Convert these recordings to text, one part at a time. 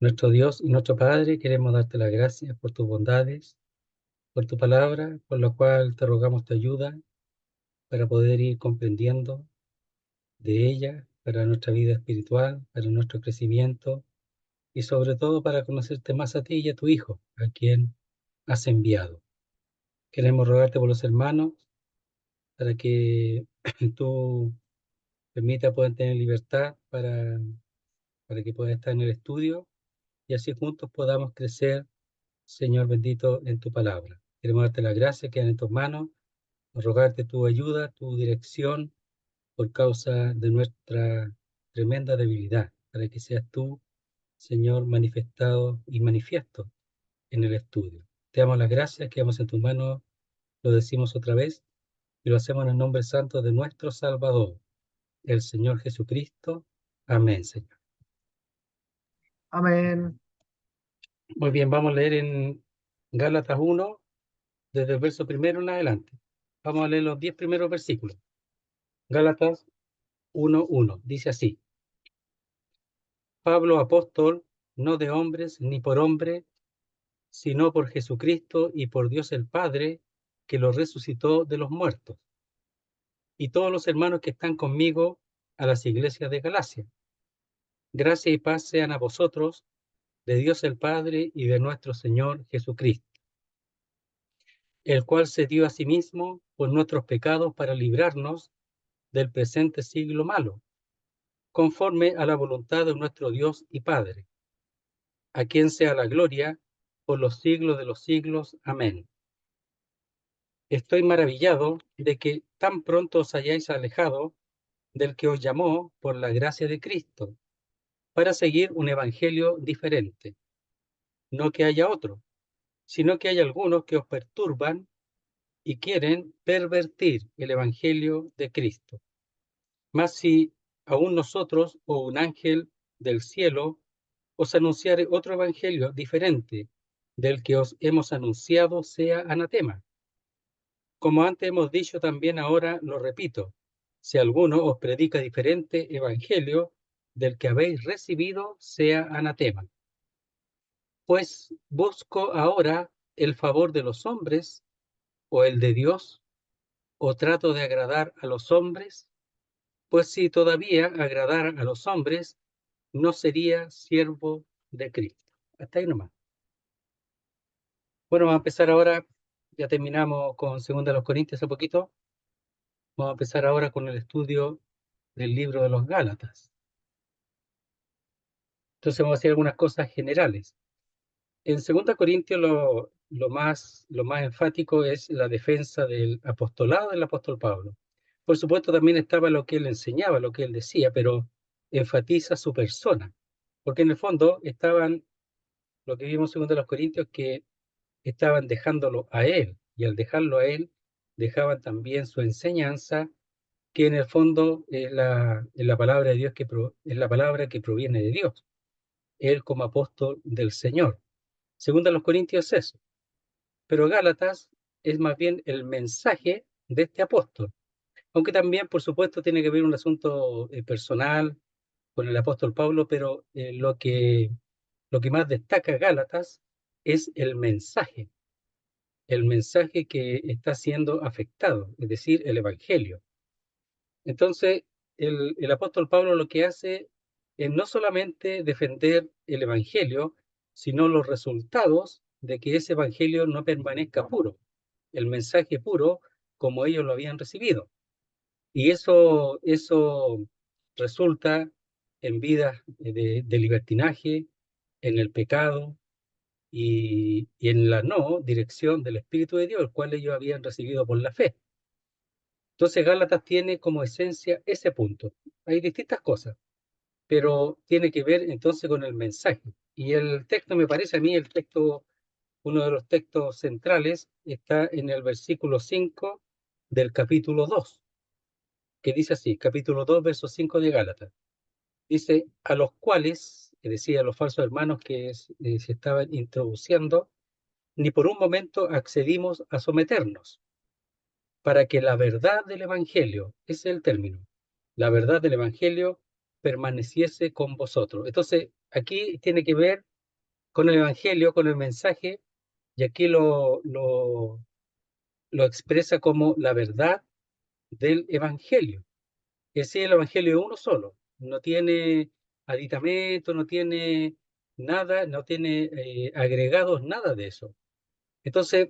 Nuestro Dios y nuestro Padre, queremos darte las gracias por tus bondades, por tu palabra, por la cual te rogamos tu ayuda para poder ir comprendiendo de ella, para nuestra vida espiritual, para nuestro crecimiento y sobre todo para conocerte más a ti y a tu Hijo, a quien has enviado. Queremos rogarte por los hermanos para que tú permita puedan tener libertad para que puedan estar en el estudio y así juntos podamos crecer, Señor bendito, en tu palabra. Queremos darte las gracias que en tus manos, rogarte tu ayuda, tu dirección por causa de nuestra tremenda debilidad, para que seas tú, Señor, manifestado y manifiesto en el estudio. Te damos las gracias, quedamos en tus manos, lo decimos otra vez, y lo hacemos en el nombre santo de nuestro Salvador, el Señor Jesucristo. Amén, Señor. Amén. Muy bien, vamos a leer en Gálatas 1, desde el verso primero en adelante. Vamos a leer los 10 primeros versículos. Gálatas 1:1. Dice así: Pablo, apóstol, no de hombres ni por hombre, sino por Jesucristo y por Dios el Padre, que lo resucitó de los muertos. Y todos los hermanos que están conmigo a las iglesias de Galacia. Gracia y paz sean a vosotros, de Dios el Padre y de nuestro Señor Jesucristo, el cual se dio a sí mismo por nuestros pecados para librarnos del presente siglo malo, conforme a la voluntad de nuestro Dios y Padre, a quien sea la gloria por los siglos de los siglos. Amén. Estoy maravillado de que tan pronto os hayáis alejado del que os llamó por la gracia de Cristo, para seguir un evangelio diferente. No que haya otro, sino que hay algunos que os perturban y quieren pervertir el evangelio de Cristo. Mas si aún nosotros o un ángel del cielo os anunciare otro evangelio diferente del que os hemos anunciado, sea anatema. Como antes hemos dicho, también ahora lo repito: si alguno os predica diferente evangelio del que habéis recibido, sea anatema. Pues busco ahora el favor de los hombres o el de Dios, o trato de agradar a los hombres. Pues si todavía agradara a los hombres, no sería siervo de Cristo. Hasta ahí nomás. Bueno, vamos a empezar ahora. Ya terminamos con 2 Corintios hace poquito. Vamos a empezar ahora con el estudio del libro de los Gálatas. Entonces vamos a hacer algunas cosas generales. En 2 Corintios lo más enfático es la defensa del apostolado del apóstol Pablo. Por supuesto también estaba lo que él enseñaba, lo que él decía, pero enfatiza su persona, porque en el fondo lo que vimos en 2 Corintios, que estaban dejándolo a él, y al dejarlo a él, dejaban también su enseñanza, que en el fondo es la palabra de Dios, es la palabra que proviene de Dios, él como apóstol del Señor. Según los Corintios es eso, pero Gálatas es más bien el mensaje de este apóstol, aunque también, por supuesto, tiene que ver un asunto personal con el apóstol Pablo, pero lo que más destaca Gálatas es el mensaje que está siendo afectado, es decir, el Evangelio. Entonces, el apóstol Pablo lo que hace es no solamente defender el Evangelio, sino los resultados de que ese Evangelio no permanezca puro, el mensaje puro como ellos lo habían recibido. Y eso resulta en vidas de libertinaje, en el pecado y en la no dirección del Espíritu de Dios, el cual ellos habían recibido por la fe. Entonces Gálatas tiene como esencia ese punto. Hay distintas cosas, pero tiene que ver entonces con el mensaje. Y el texto, me parece a mí, uno de los textos centrales, está en el versículo 5 del capítulo 2, que dice así, capítulo 2, verso 5 de Gálatas. Dice: a los cuales, es decir, a los falsos hermanos que se estaban introduciendo, ni por un momento accedimos a someternos, para que la verdad del Evangelio, ese es el término, la verdad del Evangelio permaneciese con vosotros. Entonces, aquí tiene que ver con el Evangelio, con el mensaje, y aquí lo expresa como la verdad del Evangelio. Es decir, el Evangelio es uno solo, no tiene aditamento, no tiene nada, no tiene agregados, nada de eso. Entonces,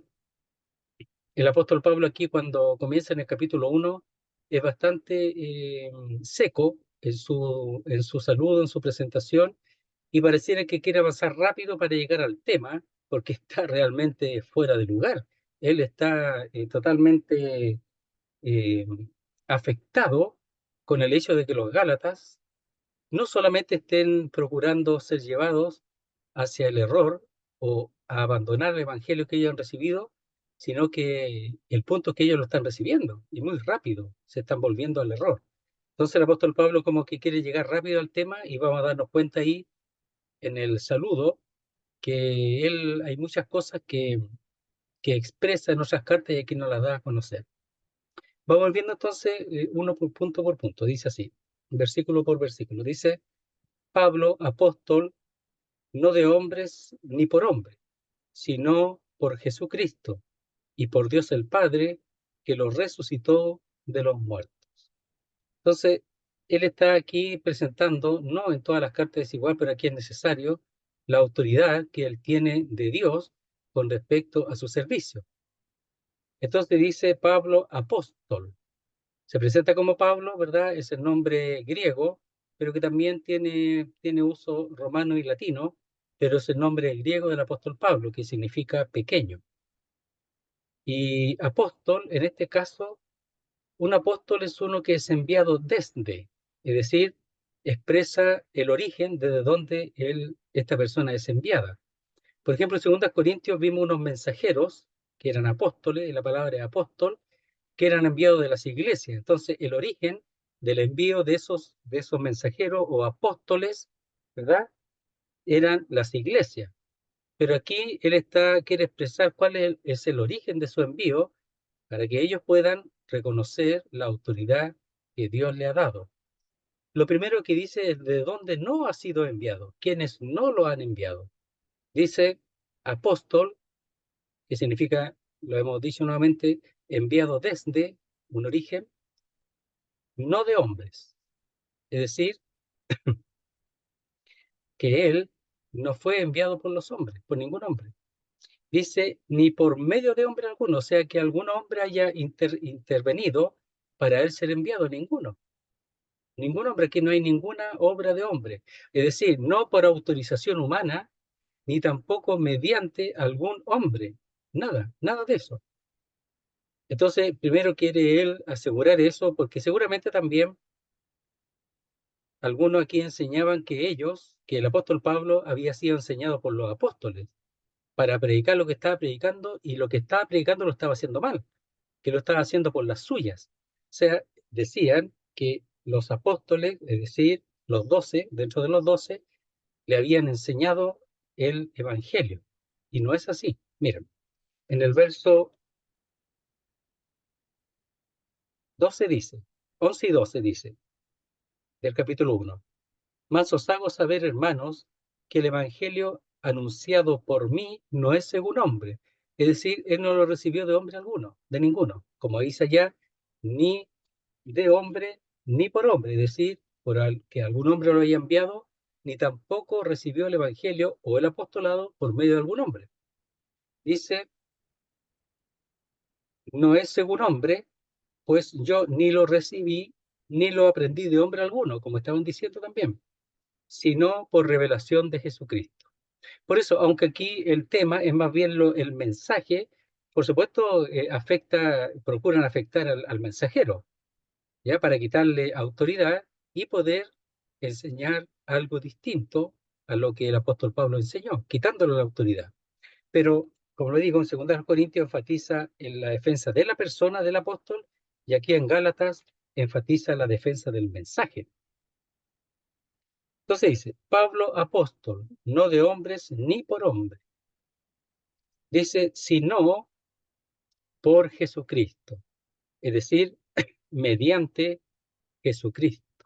el apóstol Pablo aquí cuando comienza en el capítulo 1 es bastante seco en su saludo, en su presentación, y pareciera que quiere avanzar rápido para llegar al tema, porque está realmente fuera de lugar. Él está totalmente eh, afectado con el hecho de que los Gálatas no solamente estén procurando ser llevados hacia el error o a abandonar el evangelio que ellos han recibido, sino que el punto es que ellos lo están recibiendo y muy rápido se están volviendo al error. Entonces el apóstol Pablo como que quiere llegar rápido al tema y vamos a darnos cuenta ahí en el saludo que él hay muchas cosas que expresa en otras cartas y aquí nos las da a conocer. Vamos viendo entonces uno por punto. Dice así, versículo por versículo. Dice, Pablo, apóstol, no de hombres ni por hombre, sino por Jesucristo y por Dios el Padre, que lo resucitó de los muertos. Entonces, él está aquí presentando, no en todas las cartas es igual, pero aquí es necesario, la autoridad que él tiene de Dios con respecto a su servicio. Entonces dice Pablo apóstol. Se presenta como Pablo, ¿verdad? Es el nombre griego, pero que también tiene uso romano y latino, pero es el nombre griego del apóstol Pablo, que significa pequeño. Y apóstol, en este caso, un apóstol es uno que es enviado desde, es decir, expresa el origen desde donde esta persona es enviada. Por ejemplo, en 2 Corintios vimos unos mensajeros que eran apóstoles, y la palabra es apóstol, que eran enviados de las iglesias. Entonces, el origen del envío de esos mensajeros o apóstoles, ¿verdad? Eran las iglesias. Pero aquí quiere expresar cuál es el origen de su envío para que ellos puedan reconocer la autoridad que Dios le ha dado. Lo primero que dice es de dónde no ha sido enviado, quienes no lo han enviado. Dice apóstol, que significa, lo hemos dicho nuevamente, enviado desde un origen, no de hombres. Es decir, que él no fue enviado por los hombres, por ningún hombre. Dice, ni por medio de hombre alguno, o sea que algún hombre haya intervenido para él ser enviado, ninguno. Ningún hombre, aquí no hay ninguna obra de hombre. Es decir, no por autorización humana, ni tampoco mediante algún hombre. Nada, nada de eso. Entonces, primero quiere él asegurar eso, porque seguramente también algunos aquí enseñaban que el apóstol Pablo había sido enseñado por los apóstoles para predicar lo que estaba predicando y lo que estaba predicando lo estaba haciendo mal, que lo estaba haciendo por las suyas. O sea, decían que los apóstoles, es decir, los 12, dentro de los 12, le habían enseñado el evangelio. Y no es así. Miren, en el verso 12 dice, 11 y 12 dice, del capítulo 1. Mas os hago saber, hermanos, que el evangelio anunciado por mí no es según hombre. Es decir, él no lo recibió de hombre alguno, de ninguno. Como dice allá, ni de hombre, ni por hombre. Es decir, que algún hombre lo haya enviado, ni tampoco recibió el evangelio o el apostolado por medio de algún hombre. Dice, no es según hombre, pues yo ni lo recibí, ni lo aprendí de hombre alguno, como estaban diciendo también, sino por revelación de Jesucristo. Por eso, aunque aquí el tema es más bien el mensaje, por supuesto, procuran afectar al mensajero, ¿ya? Para quitarle autoridad y poder enseñar algo distinto a lo que el apóstol Pablo enseñó, quitándole la autoridad. Pero, como lo digo, en 2 Corintios enfatiza en la defensa de la persona del apóstol y aquí en Gálatas enfatiza la defensa del mensaje. Entonces dice, Pablo apóstol, no de hombres ni por hombre. Dice, sino por Jesucristo, es decir, mediante Jesucristo.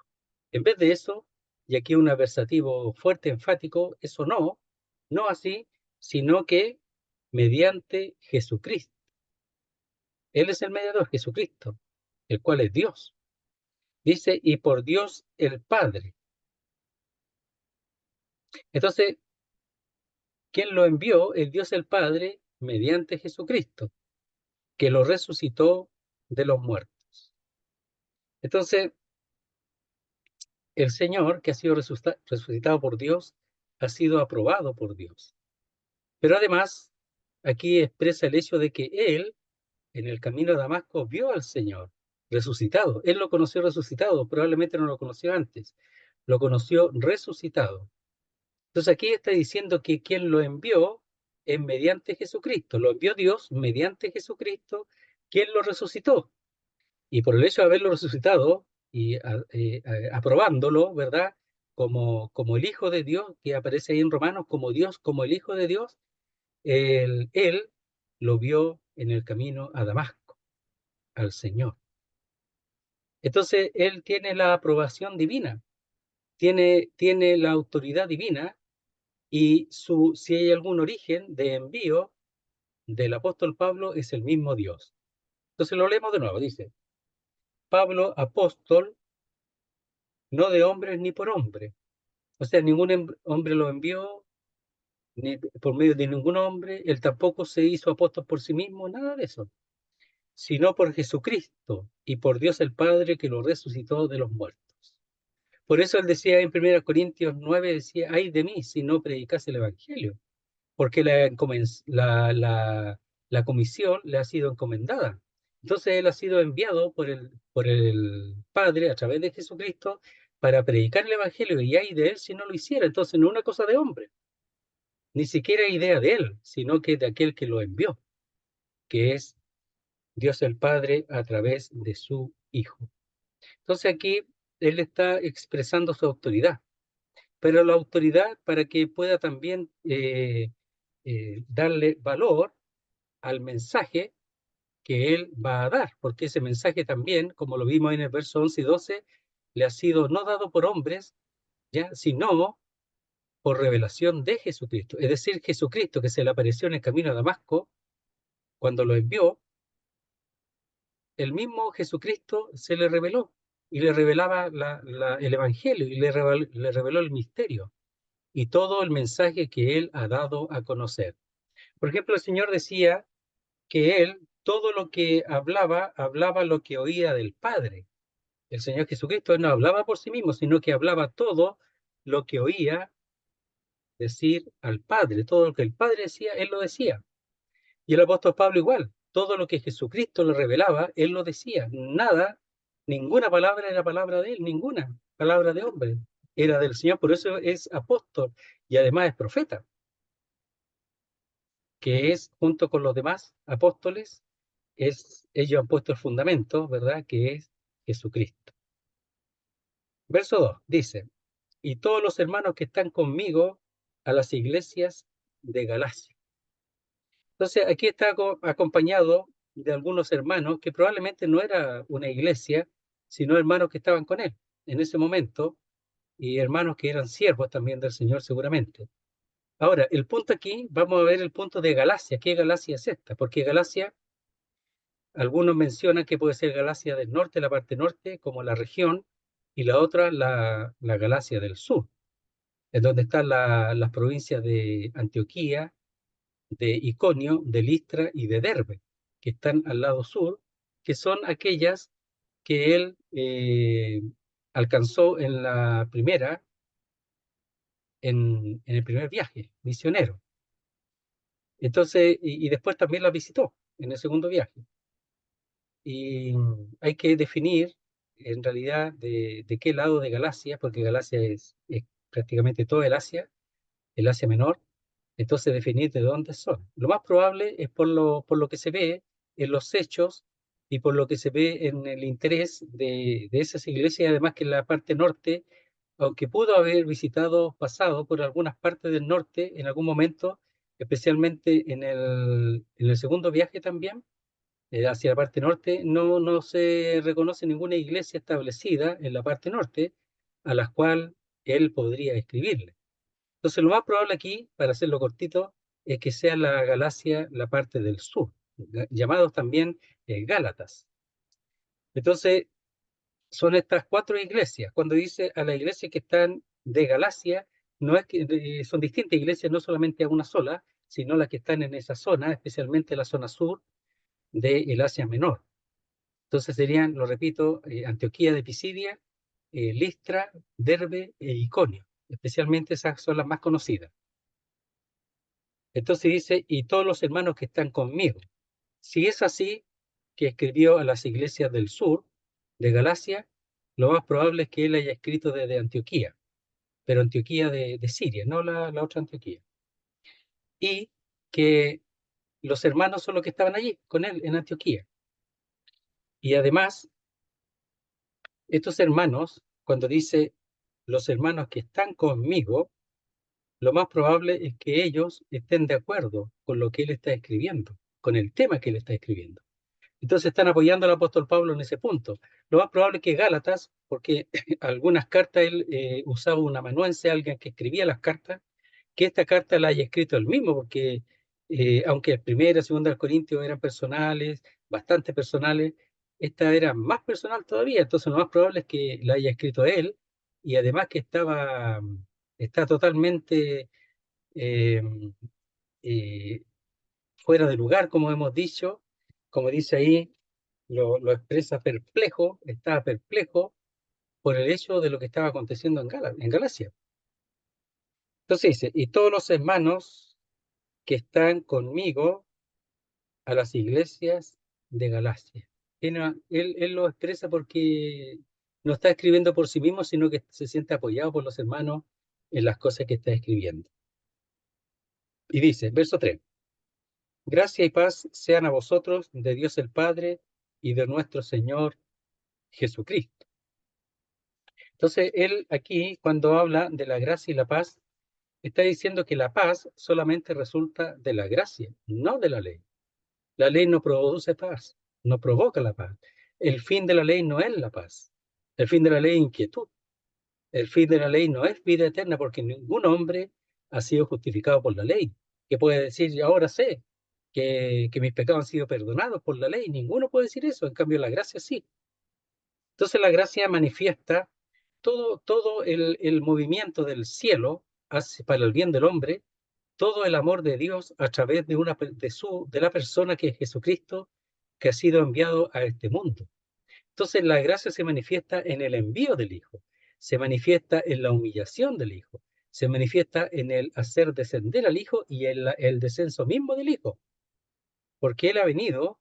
En vez de eso, y aquí un adversativo fuerte, enfático, eso no, no así, sino que mediante Jesucristo. Él es el mediador, Jesucristo, el cual es Dios. Dice, y por Dios el Padre. Entonces, ¿quién lo envió? El Dios el Padre mediante Jesucristo, que lo resucitó de los muertos. Entonces, el Señor, que ha sido resucitado por Dios, ha sido aprobado por Dios. Pero además, aquí expresa el hecho de que Él, en el camino a Damasco, vio al Señor resucitado. Él lo conoció resucitado, probablemente no lo conoció antes. Lo conoció resucitado. Entonces aquí está diciendo que quien lo envió es mediante Jesucristo. Lo envió Dios mediante Jesucristo, quien lo resucitó. Y por el hecho de haberlo resucitado y aprobándolo, ¿verdad? Como el Hijo de Dios, que aparece ahí en Romanos, como Dios, como el Hijo de Dios, él lo vio en el camino a Damasco, al Señor. Entonces, él tiene la aprobación divina, tiene la autoridad divina y si hay algún origen de envío del apóstol Pablo es el mismo Dios. Entonces lo leemos de nuevo, dice, Pablo, apóstol, no de hombres ni por hombre. O sea, ningún hombre lo envió, ni por medio de ningún hombre, él tampoco se hizo apóstol por sí mismo, nada de eso, sino por Jesucristo y por Dios el Padre que lo resucitó de los muertos. Por eso él decía en 1 Corintios 9, decía, ay de mí si no predicase el Evangelio, porque la comisión le ha sido encomendada. Entonces él ha sido enviado por el Padre a través de Jesucristo para predicar el Evangelio, y ay de él si no lo hiciera. Entonces no es una cosa de hombre, ni siquiera idea de él, sino que de aquel que lo envió, que es Dios el Padre a través de su Hijo. Entonces aquí él está expresando su autoridad, pero la autoridad para que pueda también darle valor al mensaje que él va a dar, porque ese mensaje también, como lo vimos en el verso 11 y 12, le ha sido no dado por hombres, ya, sino por revelación de Jesucristo. Es decir, Jesucristo que se le apareció en el camino a Damasco, cuando lo envió, el mismo Jesucristo se le reveló y le revelaba el Evangelio y le reveló el misterio y todo el mensaje que él ha dado a conocer. Por ejemplo, el Señor decía que él, todo lo que hablaba, hablaba lo que oía del Padre. El Señor Jesucristo no hablaba por sí mismo, sino que hablaba todo lo que oía decir al Padre. Todo lo que el Padre decía, él lo decía. Y el apóstol Pablo igual, todo lo que Jesucristo le revelaba, él lo decía. Nada, ninguna palabra era palabra de él, ninguna palabra de hombre. Era del Señor, por eso es apóstol y además es profeta, que es, junto con los demás apóstoles, ellos han puesto el fundamento, ¿verdad? Que es Jesucristo. Verso 2 dice, y todos los hermanos que están conmigo a las iglesias de Galacia. Entonces, aquí está acompañado de algunos hermanos que probablemente no era una iglesia, sino hermanos que estaban con él en ese momento, y hermanos que eran siervos también del Señor seguramente. Ahora, el punto aquí, vamos a ver el punto de Galacia. ¿Qué Galacia es esta? Porque Galacia, algunos mencionan que puede ser Galacia del norte, la parte norte, como la región, y la otra, la Galacia del sur, en donde están las provincias de Antioquía, de Iconio, de Listra y de Derbe, que están al lado sur, que son aquellas que él alcanzó en el primer viaje misionero. Entonces, y después también la visitó en el segundo viaje. Y hay que definir en realidad de qué lado de Galacia, porque Galacia es prácticamente todo el Asia Menor, entonces definir de dónde son. Lo más probable es por lo que se ve en los hechos y por lo que se ve en el interés de esas iglesias, además que en la parte norte, aunque pudo haber pasado por algunas partes del norte en algún momento, especialmente en el segundo viaje también, hacia la parte norte, no se reconoce ninguna iglesia establecida en la parte norte a la cual él podría escribirle. Entonces, lo más probable aquí, para hacerlo cortito, es que sea la Galacia, la parte del sur, llamados también Gálatas. Entonces, son estas cuatro iglesias. Cuando dice a las iglesias que están de Galacia, no es que son distintas iglesias, no solamente a una sola, sino las que están en esa zona, especialmente la zona sur del Asia Menor. Entonces serían, lo repito, Antioquía de Pisidia, Listra, Derbe e Iconio. Especialmente esas son las más conocidas. Entonces dice, y todos los hermanos que están conmigo. Si es así, que escribió a las iglesias del sur, de Galacia, lo más probable es que él haya escrito desde Antioquía, pero Antioquía de Siria, no la otra Antioquía. Y que los hermanos son los que estaban allí con él en Antioquía. Y además, estos hermanos, cuando dice los hermanos que están conmigo, lo más probable es que ellos estén de acuerdo con lo que él está escribiendo, con el tema que él está escribiendo. Entonces están apoyando al apóstol Pablo en ese punto. Lo más probable es que Gálatas, porque algunas cartas él usaba un amanuense, alguien que escribía las cartas, que esta carta la haya escrito él mismo, porque aunque el primera y segunda de Corintios eran personales, bastante personales, esta era más personal todavía, entonces lo más probable es que la haya escrito él, y además que está totalmente eh, eh, fuera de lugar, como hemos dicho, como dice ahí, lo expresa perplejo, estaba perplejo por el hecho de lo que estaba aconteciendo en Galacia. Entonces dice, y todos los hermanos que están conmigo a las iglesias de Galacia. Él lo expresa porque no está escribiendo por sí mismo, sino que se siente apoyado por los hermanos en las cosas que está escribiendo. Y dice, verso 3, gracia y paz sean a vosotros de Dios el Padre y de nuestro Señor Jesucristo. Entonces, él aquí, cuando habla de la gracia y la paz, está diciendo que la paz solamente resulta de la gracia, no de la ley. La ley no produce paz, no provoca la paz. El fin de la ley no es la paz. El fin de la ley es inquietud. El fin de la ley no es vida eterna porque ningún hombre ha sido justificado por la ley. Que puede decir, ahora sé que mis pecados han sido perdonados por la ley. Ninguno puede decir eso. En cambio, la gracia sí. Entonces la gracia manifiesta todo el movimiento del cielo para el bien del hombre, todo el amor de Dios a través de la persona que es Jesucristo, que ha sido enviado a este mundo. Entonces la gracia se manifiesta en el envío del Hijo, se manifiesta en la humillación del Hijo, se manifiesta en el hacer descender al Hijo y en el descenso mismo del Hijo, porque Él ha venido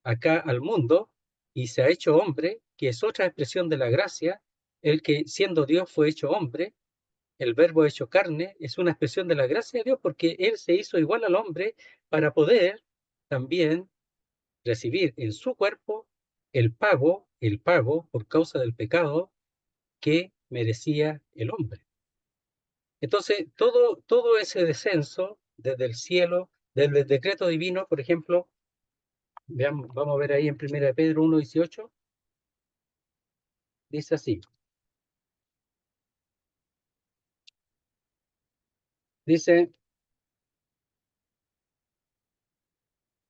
acá al mundo y se ha hecho hombre, que es otra expresión de la gracia, el que siendo Dios fue hecho hombre, el verbo hecho carne, es una expresión de la gracia de Dios porque Él se hizo igual al hombre para poder también recibir en su cuerpo el pago por causa del pecado que merecía el hombre. Entonces, todo ese descenso desde el cielo, desde el decreto divino, por ejemplo, veamos, vamos a ver ahí en 1 Pedro 1:18, dice así, dice,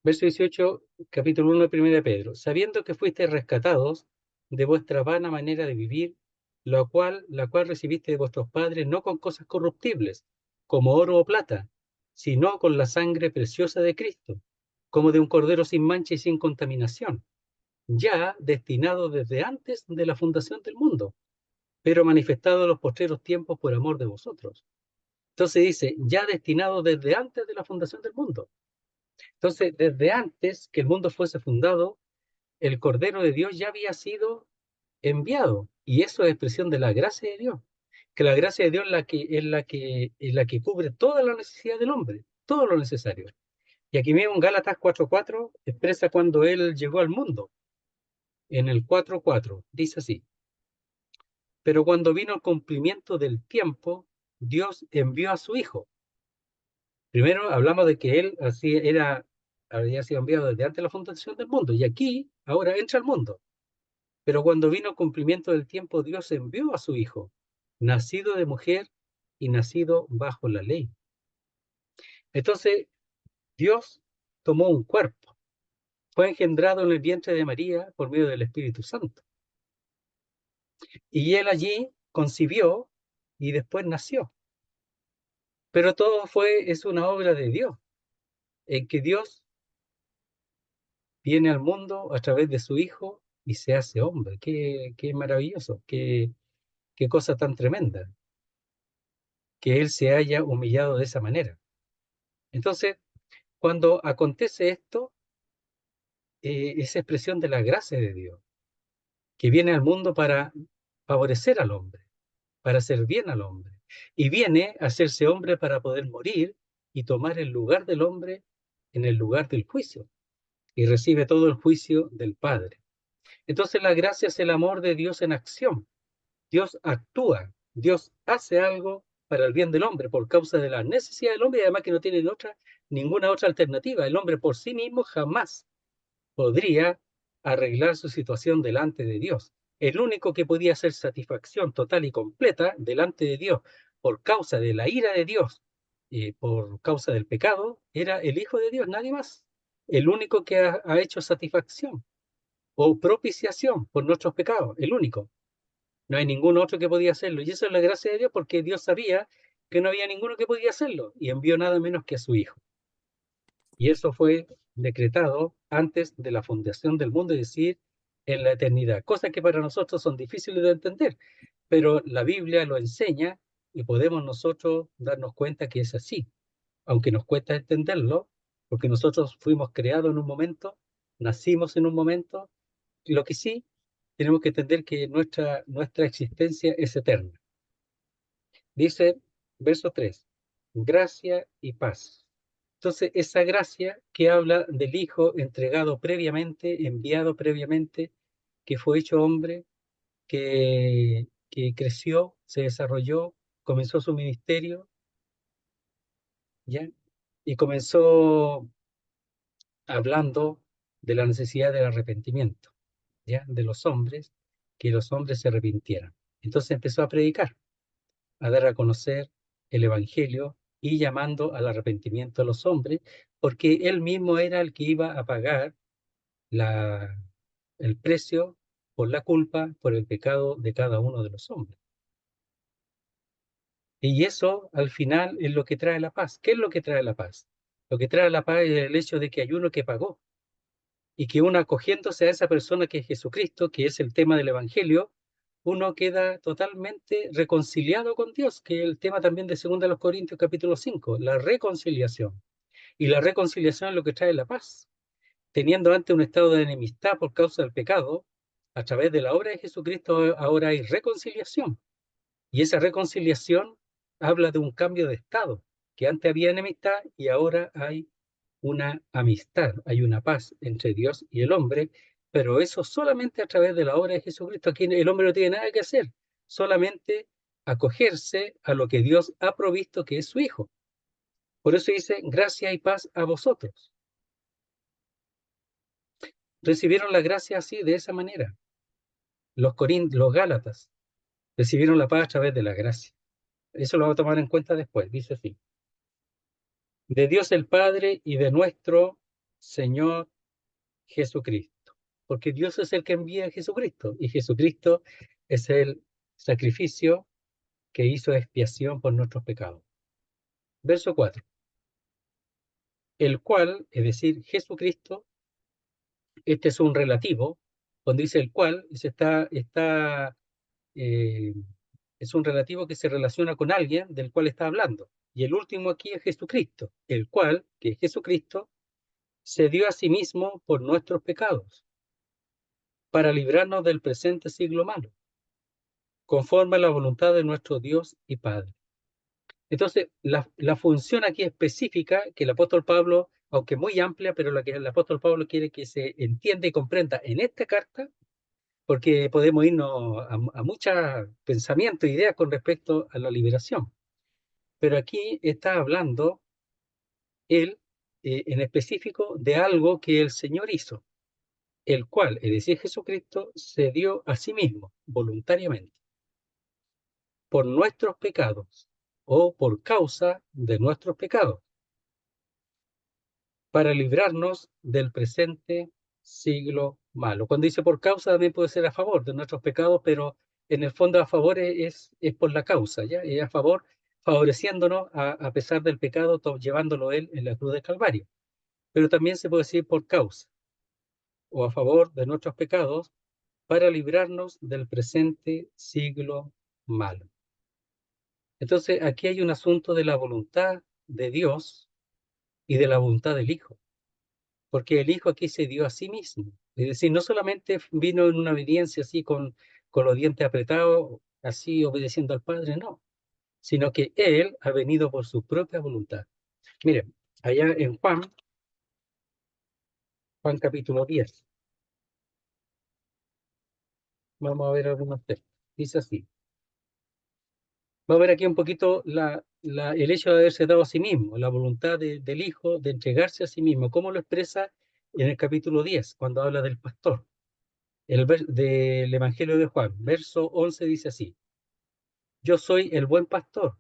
verso 18, capítulo 1 de 1 Pedro, sabiendo que fuisteis rescatados de vuestra vana manera de vivir, la cual recibiste de vuestros padres no con cosas corruptibles, como oro o plata, sino con la sangre preciosa de Cristo, como de un cordero sin mancha y sin contaminación, ya destinado desde antes de la fundación del mundo, pero manifestado en los postreros tiempos por amor de vosotros. Entonces dice, ya destinado desde antes de la fundación del mundo. Entonces, desde antes que el mundo fuese fundado, el Cordero de Dios ya había sido enviado. Y eso es expresión de la gracia de Dios. Que la gracia de Dios es la que cubre toda la necesidad del hombre, todo lo necesario. Y aquí mismo en Gálatas 4:4 expresa cuando Él llegó al mundo. En el 4:4 dice así, pero cuando vino el cumplimiento del tiempo, Dios envió a su Hijo. Primero hablamos de que Él así había sido enviado desde antes de la fundación del mundo. Y aquí, ahora entra al mundo. Pero cuando vino el cumplimiento del tiempo, Dios envió a su Hijo, nacido de mujer y nacido bajo la ley. Entonces, Dios tomó un cuerpo, fue engendrado en el vientre de María por medio del Espíritu Santo. Y él allí concibió y después nació. Pero todo es una obra de Dios, en que Dios viene al mundo a través de su Hijo y se hace hombre. Qué maravilloso, qué cosa tan tremenda, que Él se haya humillado de esa manera. Entonces, cuando acontece esto, es expresión de la gracia de Dios, que viene al mundo para favorecer al hombre, para hacer bien al hombre. Y viene a hacerse hombre para poder morir y tomar el lugar del hombre en el lugar del juicio. Y recibe todo el juicio del Padre. Entonces la gracia es el amor de Dios en acción. Dios actúa, Dios hace algo para el bien del hombre por causa de la necesidad del hombre y además que no tiene ninguna otra alternativa. El hombre por sí mismo jamás podría arreglar su situación delante de Dios. El único que podía hacer satisfacción total y completa delante de Dios por causa de la ira de Dios, por causa del pecado, era el Hijo de Dios, nadie más. El único que ha hecho satisfacción o propiciación por nuestros pecados, el único. No hay ningún otro que podía hacerlo. Y eso es la gracia de Dios porque Dios sabía que no había ninguno que podía hacerlo y envió nada menos que a su Hijo. Y eso fue decretado antes de la fundación del mundo, es decir, en la eternidad. Cosas que para nosotros son difíciles de entender, pero la Biblia lo enseña y podemos nosotros darnos cuenta que es así, aunque nos cuesta entenderlo, porque nosotros fuimos creados en un momento, nacimos en un momento. Lo que sí, tenemos que entender que nuestra existencia es eterna. Dice, verso 3, gracia y paz. Entonces, esa gracia que habla del Hijo entregado previamente, enviado previamente, que fue hecho hombre, que creció, se desarrolló, comenzó su ministerio, ¿ya? Y comenzó hablando de la necesidad del arrepentimiento, ¿ya? De los hombres, que los hombres se arrepintieran. Entonces empezó a predicar, a dar a conocer el Evangelio y llamando al arrepentimiento a los hombres, porque él mismo era el que iba a pagar la, el precio por la culpa, por el pecado de cada uno de los hombres. Y eso al final es lo que trae la paz. ¿Qué es lo que trae la paz? Lo que trae la paz es el hecho de que hay uno que pagó y que uno acogiéndose a esa persona que es Jesucristo, que es el tema del Evangelio, uno queda totalmente reconciliado con Dios, que es el tema también de 2 Corintios capítulo 5, la reconciliación. Y la reconciliación es lo que trae la paz. Teniendo antes un estado de enemistad por causa del pecado, a través de la obra de Jesucristo ahora hay reconciliación. Y esa reconciliación habla de un cambio de estado, que antes había enemistad y ahora hay una amistad, hay una paz entre Dios y el hombre, pero eso solamente a través de la obra de Jesucristo. Aquí el hombre no tiene nada que hacer, solamente acogerse a lo que Dios ha provisto, que es su Hijo. Por eso dice, gracia y paz a vosotros. Recibieron la gracia así, de esa manera. Los Gálatas recibieron la paz a través de la gracia. Eso lo vamos a tomar en cuenta después, dice así. De Dios el Padre y de nuestro Señor Jesucristo. Porque Dios es el que envía a Jesucristo y Jesucristo es el sacrificio que hizo expiación por nuestros pecados. Verso 4. El cual, es decir, Jesucristo, este es un relativo, cuando dice el cual, eh, es un relativo que se relaciona con alguien del cual está hablando. Y el último aquí es Jesucristo, el cual, que es Jesucristo, se dio a sí mismo por nuestros pecados, para librarnos del presente siglo malo, conforme a la voluntad de nuestro Dios y Padre. Entonces, la función aquí específica que el apóstol Pablo, aunque muy amplia, pero la que el apóstol Pablo quiere que se entienda y comprenda en esta carta, porque podemos irnos a muchos pensamientos e ideas con respecto a la liberación. Pero aquí está hablando él en específico de algo que el Señor hizo, el cual, es decir, Jesucristo, se dio a sí mismo voluntariamente. por nuestros pecados o por causa de nuestros pecados, para librarnos del presente siglo malo. Cuando dice por causa, también puede ser a favor de nuestros pecados, pero en el fondo a favor es por la causa, ¿ya? Es a favor, favoreciéndonos a pesar del pecado, llevándolo él en la cruz del Calvario. Pero también se puede decir por causa o a favor de nuestros pecados para librarnos del presente siglo malo. Entonces, aquí hay un asunto de la voluntad de Dios y de la voluntad del Hijo, porque el Hijo aquí se dio a sí mismo. Es decir, no solamente vino en una obediencia así con los dientes apretados, así obedeciendo al Padre, no, sino que Él ha venido por su propia voluntad. Miren, allá en Juan capítulo 10, vamos a ver algunos textos. Dice así. Vamos a ver aquí un poquito el hecho de haberse dado a sí mismo, la voluntad del Hijo de entregarse a sí mismo. ¿Cómo lo expresa en el capítulo 10, cuando habla del pastor? Del Evangelio de Juan, verso 11 dice así: Yo soy el buen pastor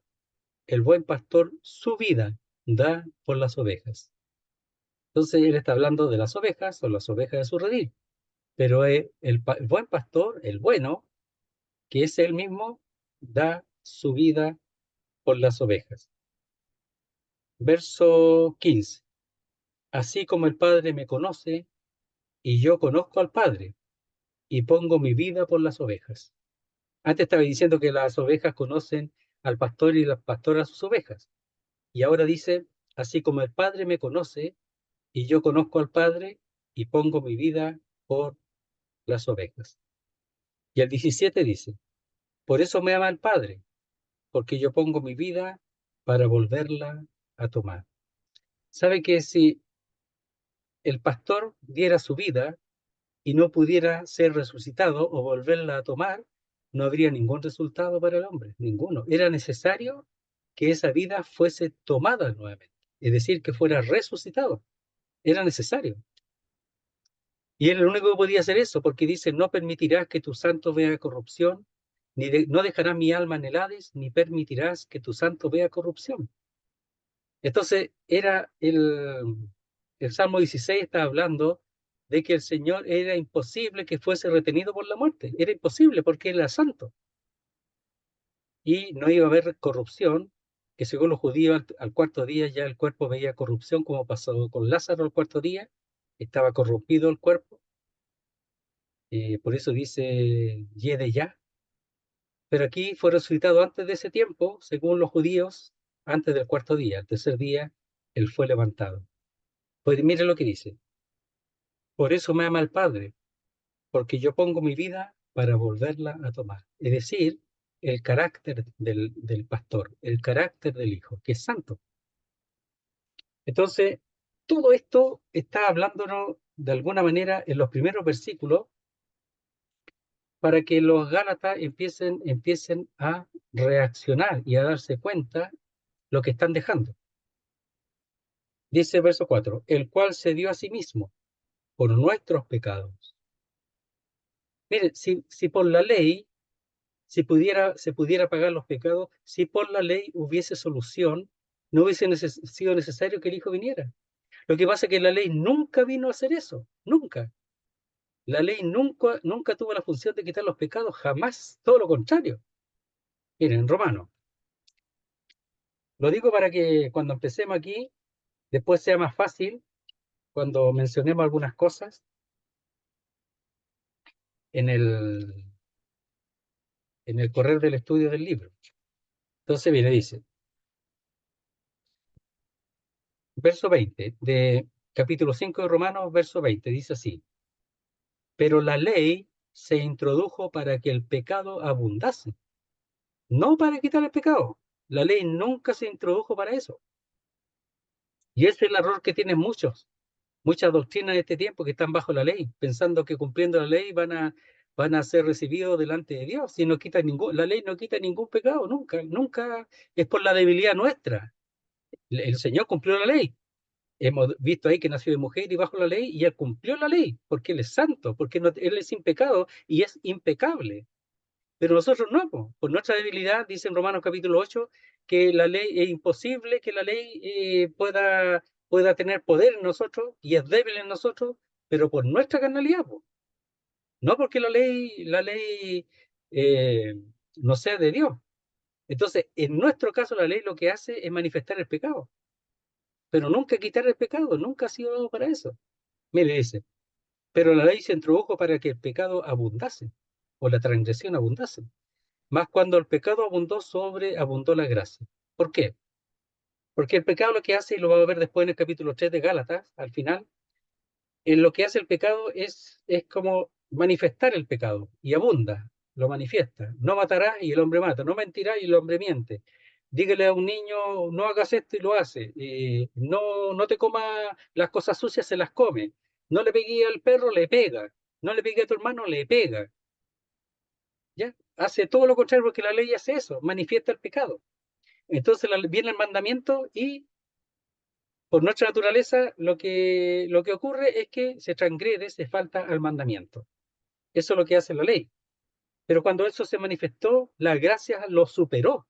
su vida da por las ovejas. Entonces él está hablando de las ovejas o las ovejas de su redil, pero el buen pastor, el bueno, que es él mismo, da su vida por las ovejas. Verso 15. Así como el Padre me conoce y yo conozco al Padre y pongo mi vida por las ovejas. Antes estaba diciendo que las ovejas conocen al pastor y las pastoras a sus ovejas. Y ahora dice, así como el Padre me conoce y yo conozco al Padre y pongo mi vida por las ovejas. Y el 17 dice, por eso me ama el Padre, porque yo pongo mi vida para volverla a tomar. ¿Sabe que si el pastor diera su vida y no pudiera ser resucitado o volverla a tomar, no habría ningún resultado para el hombre, ninguno. Era necesario que esa vida fuese tomada nuevamente, es decir, que fuera resucitado. Era necesario. Y él el único que podía hacer eso, porque dice, no permitirás que tu santo vea corrupción, no dejarás mi alma en el Hades, ni permitirás que tu santo vea corrupción. Entonces, el Salmo 16 está hablando de que el Señor era imposible que fuese retenido por la muerte. Era imposible porque Él era santo. Y no iba a haber corrupción, que según los judíos al cuarto día ya el cuerpo veía corrupción, como pasó con Lázaro al cuarto día, estaba corrompido el cuerpo. Por eso dice Yede ya. Pero aquí fue resucitado antes de ese tiempo, según los judíos, antes del cuarto día. El tercer día, Él fue levantado. Pues mire lo que dice. Por eso me ama el Padre, porque yo pongo mi vida para volverla a tomar. Es decir, el carácter del pastor, el carácter del Hijo, que es santo. Entonces, todo esto está hablándonos de alguna manera en los primeros versículos para que los Gálatas empiecen a reaccionar y a darse cuenta lo que están dejando. Dice el verso 4, el cual se dio a sí mismo por nuestros pecados. Mire, si por la ley se pudiera pagar los pecados, si por la ley hubiese solución, no hubiese sido necesario que el Hijo viniera. Lo que pasa es que la ley nunca vino a hacer eso, nunca. La ley nunca tuvo la función de quitar los pecados, jamás, todo lo contrario. Miren, en Romano, lo digo para que cuando empecemos aquí, después sea más fácil, cuando mencionemos algunas cosas en el correr del estudio del libro. Entonces viene, dice, verso 20 de capítulo 5 de Romanos, verso 20, dice así, pero la ley se introdujo para que el pecado abundase, no para quitar el pecado. La ley nunca se introdujo para eso. Y ese es el error que tienen muchas doctrinas de este tiempo que están bajo la ley, pensando que cumpliendo la ley van a ser recibidos delante de Dios. Si no quita la ley no quita ningún pecado, nunca es por la debilidad nuestra. El Señor cumplió la ley. Hemos visto ahí que nació de mujer y bajo la ley, y Él cumplió la ley, porque Él es santo, porque Él es sin pecado y es impecable. Pero nosotros no, po. Por nuestra debilidad, dice en Romanos capítulo 8, que la ley es imposible que la ley pueda tener poder en nosotros y es débil en nosotros, pero por nuestra carnalidad, po. No porque la ley eh, no sea de Dios. Entonces, en nuestro caso, la ley lo que hace es manifestar el pecado, pero nunca quitar el pecado, nunca ha sido dado para eso. Mire, dice, pero la ley se introdujo para que el pecado abundase, o la transgresión abundase. Más cuando el pecado abundó, abundó la gracia. ¿Por qué? Porque el pecado lo que hace, y lo vamos a ver después en el capítulo 3 de Gálatas, al final, en lo que hace el pecado es como manifestar el pecado, y abunda, lo manifiesta. No matarás y el hombre mata, no mentirás y el hombre miente. Dígale a un niño, no hagas esto y lo hace. No te comas las cosas sucias, se las come. No le pegué al perro, le pega. No le pegué a tu hermano, le pega. ¿Ya? Hace todo lo contrario porque la ley hace eso, manifiesta el pecado. Entonces viene el mandamiento y por nuestra naturaleza lo que ocurre es que se transgrede, se falta al mandamiento. Eso es lo que hace la ley. Pero cuando eso se manifestó, la gracia lo superó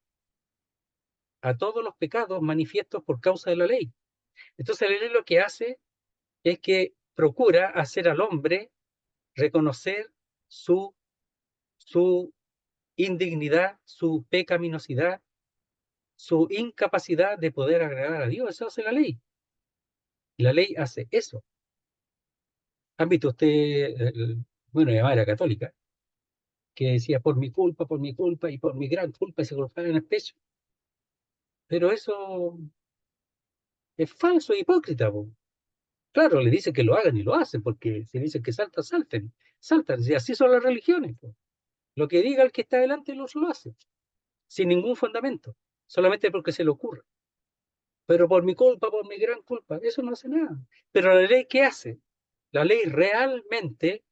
a todos los pecados manifiestos por causa de la ley. Entonces la ley lo que hace es que procura hacer al hombre reconocer su indignidad, su pecaminosidad, su incapacidad de poder agradar a Dios. Eso hace la ley. La ley hace eso. ¿Han visto usted, bueno, mi mamá era católica, que decía por mi culpa y por mi gran culpa y se golpeaba en el pecho? Pero eso es falso, e hipócrita, po. Claro, le dicen que lo hagan y lo hacen, porque si dicen que saltan, saltan. Y así son las religiones, po. Lo que diga el que está delante lo hace, sin ningún fundamento, solamente porque se le ocurre. Pero por mi culpa, por mi gran culpa, eso no hace nada. Pero la ley, ¿qué hace? La ley realmente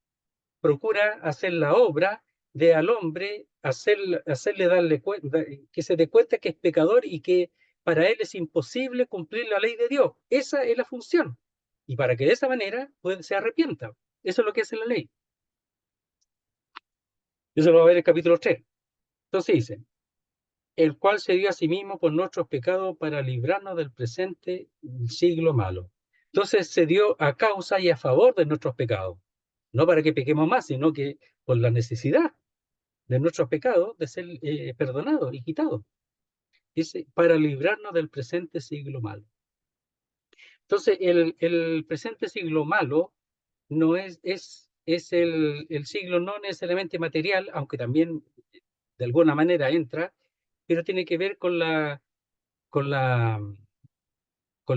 procura hacer la obra de al hombre, hacerle darle cuenta, que se dé cuenta que es pecador y que para él es imposible cumplir la ley de Dios. Esa es la función. Y para que de esa manera se arrepienta. Eso es lo que hace la ley. Eso lo va a ver en el capítulo 3. Entonces dice, el cual se dio a sí mismo por nuestros pecados para librarnos del presente siglo malo. Entonces se dio a causa y a favor de nuestros pecados. No para que pequemos más, sino que por la necesidad de nuestros pecados de ser perdonados y quitados. Dice, para librarnos del presente siglo malo. Entonces, el presente siglo malo no es el siglo no necesariamente material, aunque también de alguna manera entra, pero tiene que ver con la, con la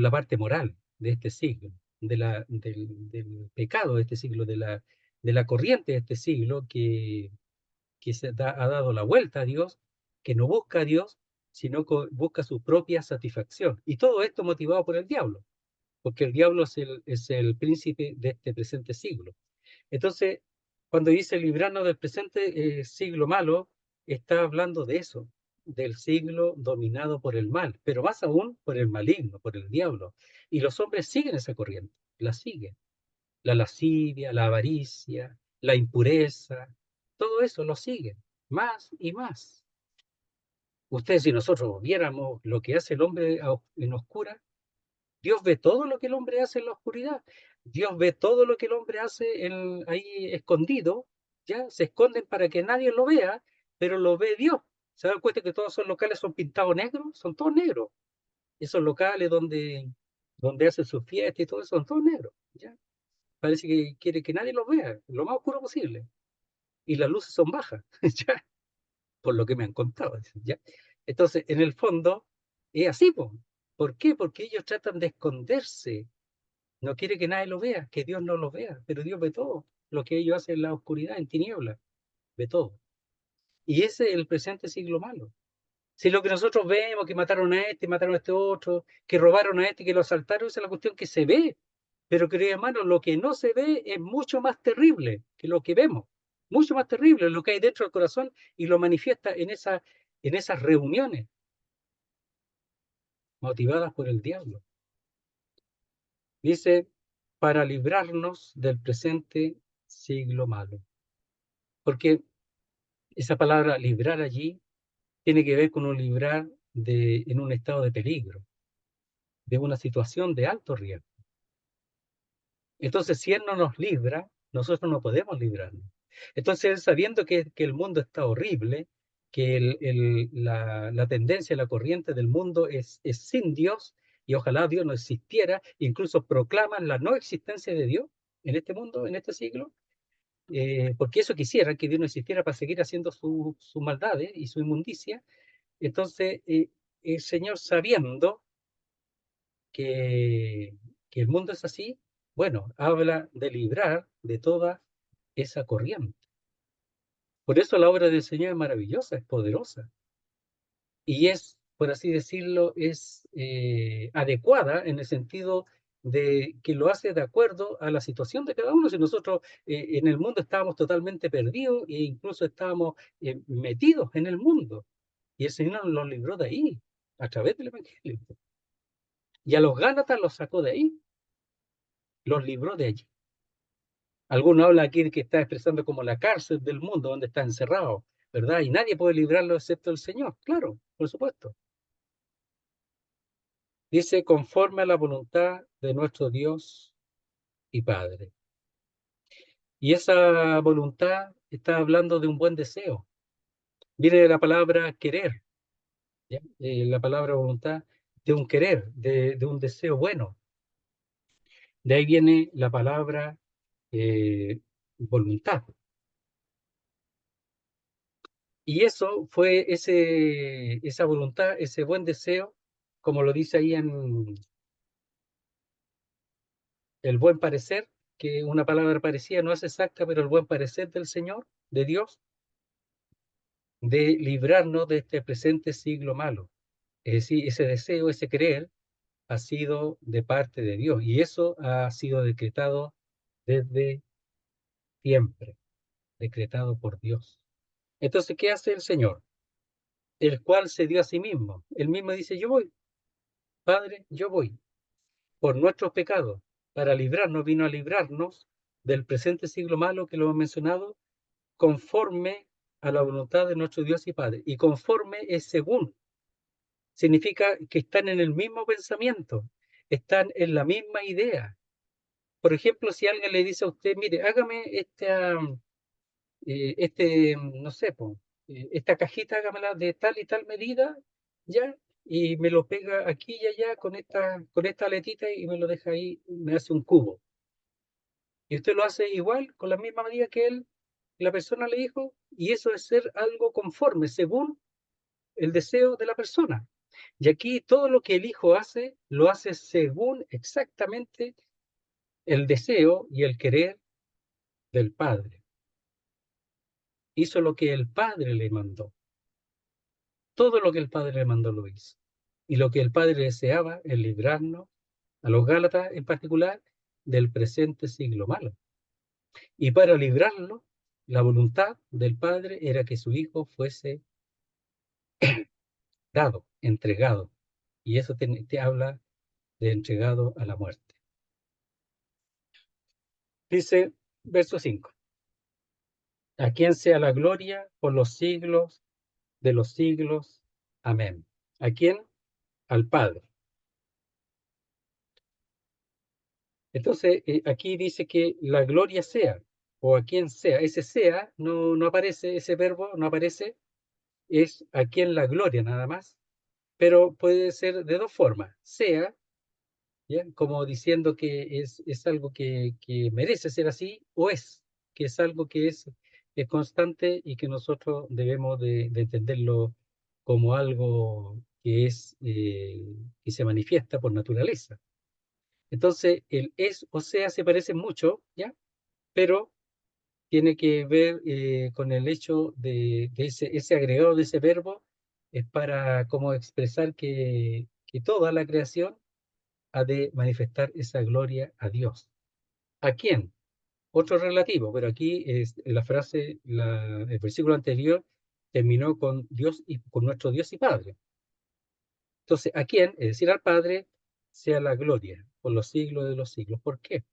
parte moral de este siglo, del pecado de este siglo, de la corriente de este siglo que ha dado la vuelta a Dios, que no busca a Dios, sino que busca su propia satisfacción. Y todo esto motivado por el diablo, porque el diablo es el príncipe de este presente siglo. Entonces, cuando dice librarnos del presente siglo malo, está hablando de eso, del siglo dominado por el mal, pero más aún por el maligno, por el diablo. Y los hombres siguen esa corriente, la siguen. La lascivia, la avaricia, la impureza, todo eso lo siguen, más y más. Ustedes, si nosotros viéramos lo que hace el hombre en oscura, Dios ve todo lo que el hombre hace en la oscuridad. Dios ve todo lo que el hombre hace ahí escondido, ya se esconden para que nadie lo vea, pero lo ve Dios. ¿Se dan cuenta que todos esos locales son pintados negros? Son todos negros. Esos locales donde hacen sus fiestas y todo eso son todos negros. ¿Ya? Parece que quiere que nadie los vea, lo más oscuro posible. Y las luces son bajas, ¿ya? Por lo que me han contado. ¿Ya? Entonces, en el fondo, es así, po. ¿Por qué? Porque ellos tratan de esconderse. No quiere que nadie lo vea, que Dios no los vea, pero Dios ve todo. Lo que ellos hacen en la oscuridad, en tinieblas, ve todo. Y ese es el presente siglo malo. Si lo que nosotros vemos, que mataron a este otro, que robaron a este, que lo asaltaron, esa es la cuestión que se ve. Pero, querido hermano, lo que no se ve es mucho más terrible que lo que vemos. Mucho más terrible lo que hay dentro del corazón y lo manifiesta en esas reuniones motivadas por el diablo. Dice, para librarnos del presente siglo malo. Porque Esa palabra librar allí tiene que ver con un librar en un estado de peligro, de una situación de alto riesgo. Entonces, si Él no nos libra, nosotros no podemos librarnos. Entonces, Él sabiendo que el mundo está horrible, que la tendencia, la corriente del mundo es sin Dios, y ojalá Dios no existiera, incluso proclaman la no existencia de Dios en este mundo, en este siglo, porque eso quisiera, que Dios no existiera para seguir haciendo sus maldades y su inmundicia. Entonces, el Señor, sabiendo que, que el mundo es así, bueno, habla de librar de toda esa corriente. Por eso la obra del Señor es maravillosa, es poderosa y es, por así decirlo, es adecuada en el sentido de que lo hace de acuerdo a la situación de cada uno. Si nosotros en el mundo estábamos totalmente perdidos e incluso estábamos metidos en el mundo, y el Señor nos libró de ahí a través del Evangelio. Y a los Gálatas los sacó de ahí, los libró de allí. Alguno habla aquí de que está expresando como la cárcel del mundo donde está encerrado, ¿verdad? Y nadie puede librarlo excepto el Señor, claro, por supuesto. Dice, conforme a la voluntad de nuestro Dios y Padre. Y esa voluntad está hablando de un buen deseo. Viene de la palabra querer, ¿ya? La palabra voluntad, de un querer, de un deseo bueno. De ahí viene la palabra voluntad. Y eso fue esa voluntad, ese buen deseo, como lo dice ahí en el buen parecer, que una palabra parecida no es exacta, pero el buen parecer del Señor, de Dios, de librarnos de este presente siglo malo. Es decir, ese deseo, ese querer, ha sido de parte de Dios y eso ha sido decretado desde siempre, decretado por Dios. Entonces, ¿qué hace el Señor? El cual se dio a sí mismo. Él mismo dice, yo voy, Padre, yo voy por nuestros pecados, para librarnos, vino a librarnos del presente siglo malo que lo hemos mencionado, conforme a la voluntad de nuestro Dios y Padre. Y conforme es según, significa que están en el mismo pensamiento, están en la misma idea. Por ejemplo, si alguien le dice a usted, mire, hágame no sé, esta cajita, hágamela de tal y tal medida, ya, y me lo pega aquí y allá con esta aletita y me lo deja ahí, me hace un cubo. Y usted lo hace igual, con la misma medida que él, la persona le dijo, y eso es ser algo conforme, según el deseo de la persona. Y aquí todo lo que el hijo hace, lo hace según exactamente el deseo y el querer del padre. Hizo lo que el padre le mandó. Todo lo que el padre le mandó lo hizo. Y lo que el padre deseaba es librarnos, a los Gálatas en particular, del presente siglo malo. Y para librarlo, la voluntad del padre era que su hijo fuese dado, entregado. Y eso te habla de entregado a la muerte. Dice, verso 5, a quien sea la gloria por los siglos de los siglos. Amén. ¿A quién? Al Padre. Entonces, aquí dice que la gloria sea, o a quien sea. Ese sea no aparece, ese verbo no aparece, es a quien la gloria nada más, pero puede ser de dos formas. Sea, ¿ya? Como diciendo que es algo que merece ser así, o que es algo que es constante y que nosotros debemos de entenderlo como algo que que se manifiesta por naturaleza. Entonces, el es o sea se parecen mucho, ¿ya? Pero tiene que ver con el hecho de ese agregado de ese verbo, es para como expresar que toda la creación ha de manifestar esa gloria a Dios. ¿A quién? Otro relativo, pero aquí es la frase, el versículo anterior terminó con Dios y con nuestro Dios y Padre. Entonces, ¿a quién? Es decir, al Padre, sea la gloria por los siglos de los siglos. ¿Por qué?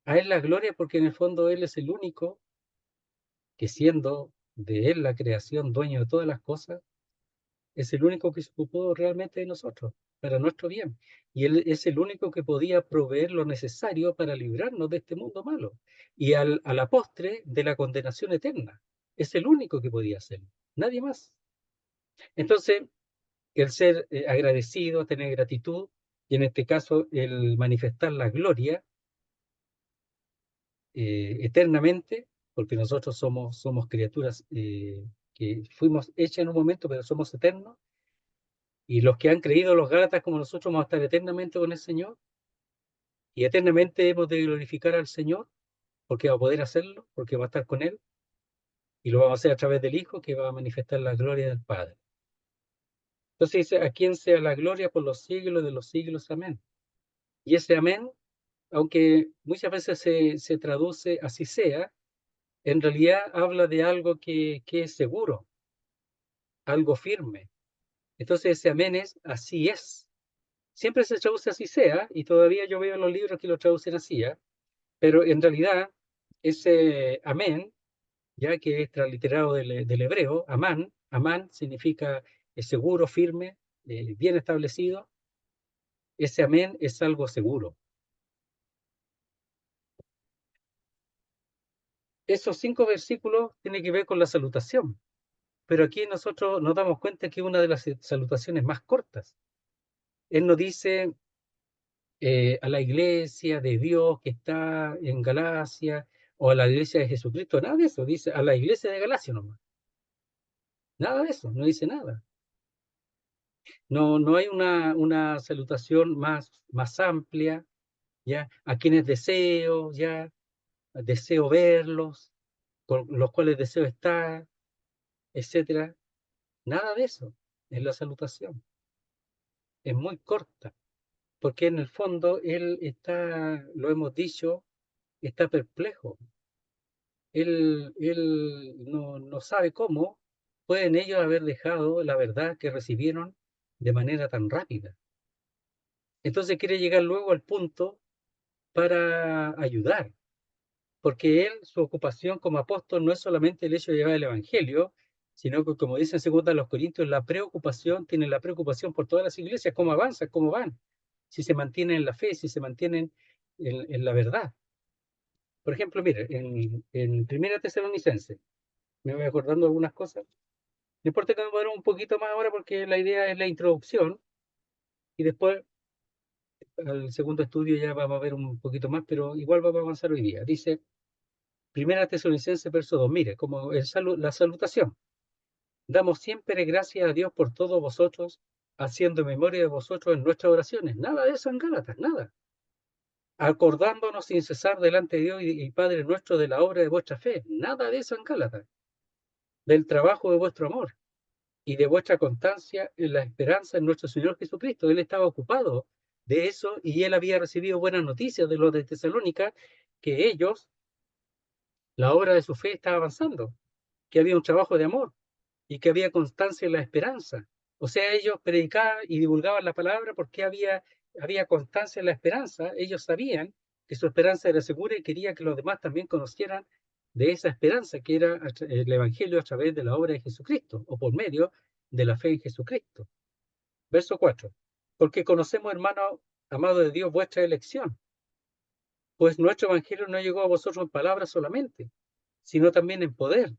A Él la gloria porque en el fondo Él es el único que siendo de Él la creación, dueño de todas las cosas, es el único que se ocupó realmente de nosotros, para nuestro bien. Y Él es el único que podía proveer lo necesario para librarnos de este mundo malo y a la postre de la condenación eterna. Es el único que podía hacerlo, nadie más. Entonces, el ser agradecido, tener gratitud, y en este caso el manifestar la gloria eternamente, porque nosotros somos criaturas que fuimos hechas en un momento, pero somos eternos, y los que han creído, los Gálatas como nosotros, vamos a estar eternamente con el Señor, y eternamente hemos de glorificar al Señor, porque va a poder hacerlo, porque va a estar con Él, y lo vamos a hacer a través del Hijo, que va a manifestar la gloria del Padre. Entonces dice, a quien sea la gloria por los siglos de los siglos, amén. Y ese amén, aunque muchas veces se traduce así sea, en realidad habla de algo que es seguro, algo firme. Entonces ese amén es así es. Siempre se traduce así sea, y todavía yo veo en los libros que lo traducen así, ¿eh? Pero en realidad ese amén, ya que es transliterado del hebreo, amán, amán significa seguro, firme, bien establecido. Ese amén es algo seguro. Esos 5 versículos tienen que ver con la salutación, pero aquí nosotros nos damos cuenta que es una de las salutaciones más cortas. Él nos dice a la iglesia de Dios que está en Galacia o a la iglesia de Jesucristo, nada de eso, dice a la iglesia de Galacia nomás, nada de eso, no dice nada. No, no hay una salutación más amplia, ya, a quienes deseo, ya, deseo verlos, con los cuales deseo estar, etcétera. Nada de eso en la salutación. Es muy corta, porque en el fondo él está, lo hemos dicho, está perplejo. Él no sabe cómo pueden ellos haber dejado la verdad que recibieron de manera tan rápida. Entonces quiere llegar luego al punto para ayudar, porque él, su ocupación como apóstol no es solamente el hecho de llevar el Evangelio, sino que, como dice en 2 Corintios, la preocupación, tiene la preocupación por todas las iglesias, cómo avanzan, cómo van, si se mantienen en la fe, si se mantienen en la verdad. Por ejemplo, mire, en Primera Tesalonicense, me voy acordando algunas cosas. No importa que me mueva un poquito más ahora porque la idea es la introducción y después al segundo estudio ya vamos a ver un poquito más, pero igual vamos a avanzar hoy día. Dice, Primera Tesalonicenses, verso 2, mire, como la salutación. Damos siempre gracias a Dios por todos vosotros, haciendo memoria de vosotros en nuestras oraciones. Nada de eso en Gálatas, nada. Acordándonos sin cesar delante de Dios y Padre nuestro de la obra de vuestra fe. Nada de eso en Gálatas. Del trabajo de vuestro amor y de vuestra constancia en la esperanza en nuestro Señor Jesucristo. Él estaba ocupado de eso y él había recibido buenas noticias de los de Tesalónica, que ellos, la obra de su fe estaba avanzando, que había un trabajo de amor y que había constancia en la esperanza. O sea, ellos predicaban y divulgaban la palabra porque había constancia en la esperanza. Ellos sabían que su esperanza era segura y quería que los demás también conocieran de esa esperanza que era el Evangelio a través de la obra de Jesucristo o por medio de la fe en Jesucristo. Verso 4. Porque conocemos, hermano amado de Dios, vuestra elección, pues nuestro Evangelio no llegó a vosotros en palabras solamente, sino también en poder,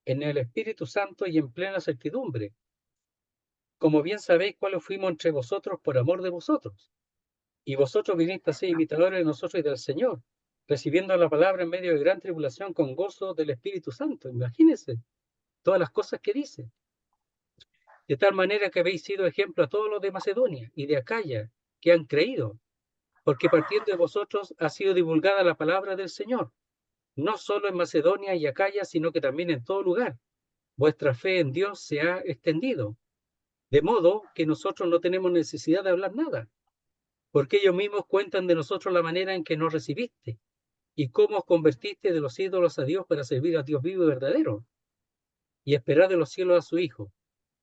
en el Espíritu Santo y en plena certidumbre, como bien sabéis cuáles fuimos entre vosotros por amor de vosotros. Y vosotros vinisteis a ser imitadores de nosotros y del Señor, recibiendo la palabra en medio de gran tribulación con gozo del Espíritu Santo. Imagínense todas las cosas que dice. De tal manera que habéis sido ejemplo a todos los de Macedonia y de Acaya, que han creído, porque partiendo de vosotros ha sido divulgada la palabra del Señor, no solo en Macedonia y Acaya, sino que también en todo lugar. Vuestra fe en Dios se ha extendido, de modo que nosotros no tenemos necesidad de hablar nada, porque ellos mismos cuentan de nosotros la manera en que nos recibiste y cómo os convertiste de los ídolos a Dios para servir a Dios vivo y verdadero, y esperar de los cielos a su Hijo,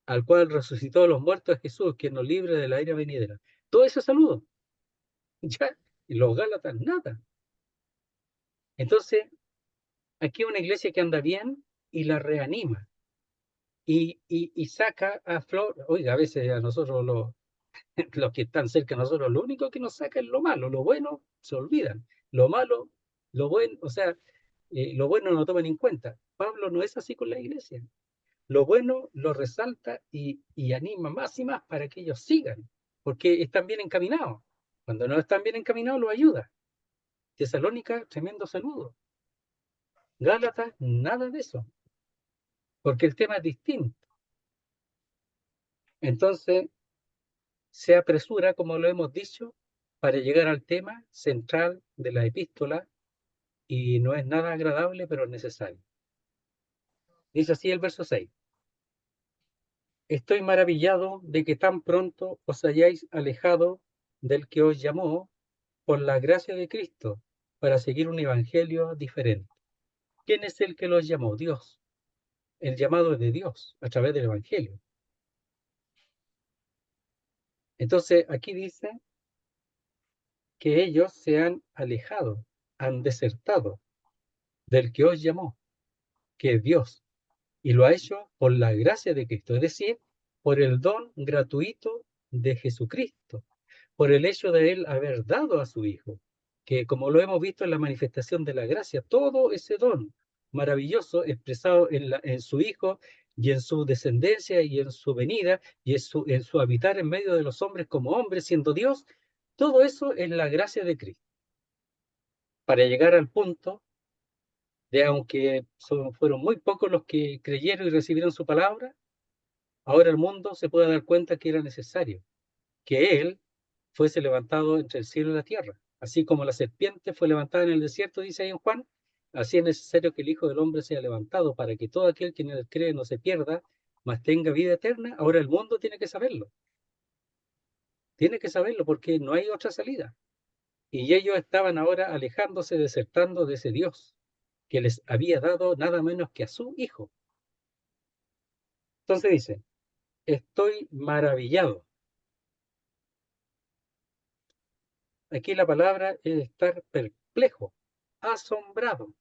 al cual resucitó de los muertos a Jesús, quien nos libre de la ira venidera. Todo ese saludo, ya, y los Gálatas, nada. Entonces, aquí una iglesia que anda bien, y la reanima. Y saca a flor, oiga, a veces a nosotros los que están cerca de nosotros, lo único que nos saca es lo malo, lo bueno se olvidan, lo malo, lo bueno, o sea, lo bueno no lo toman en cuenta. Pablo no es así con la iglesia. Lo bueno lo resalta y anima más y más para que ellos sigan, porque están bien encaminados. Cuando no están bien encaminados, lo ayuda. Tesalónica, tremendo saludo. Gálatas, nada de eso, porque el tema es distinto. Entonces, se apresura, como lo hemos dicho, para llegar al tema central de la epístola, y no es nada agradable, pero es necesario. Dice así el verso 6. Estoy maravillado de que tan pronto os hayáis alejado del que os llamó por la gracia de Cristo para seguir un evangelio diferente. ¿Quién es el que los llamó? Dios. El llamado es de Dios a través del evangelio. Entonces, aquí dice que ellos se han alejado, han desertado del que os llamó, que es Dios, y lo ha hecho por la gracia de Cristo, es decir, por el don gratuito de Jesucristo, por el hecho de él haber dado a su Hijo, que como lo hemos visto en la manifestación de la gracia, todo ese don maravilloso expresado en su Hijo y en su descendencia y en su venida y en su habitar en medio de los hombres como hombre, siendo Dios, todo eso es la gracia de Cristo, para llegar al punto de, aunque fueron muy pocos los que creyeron y recibieron su palabra, ahora el mundo se puede dar cuenta que era necesario que Él fuese levantado entre el cielo y la tierra. Así como la serpiente fue levantada en el desierto, dice ahí en Juan, así es necesario que el Hijo del Hombre sea levantado para que todo aquel que en él cree no se pierda, mas tenga vida eterna. Ahora el mundo tiene que saberlo porque no hay otra salida. Y ellos estaban ahora alejándose, desertando de ese Dios que les había dado nada menos que a su Hijo. Entonces dice, estoy maravillado. Aquí la palabra es estar perplejo, asombrado.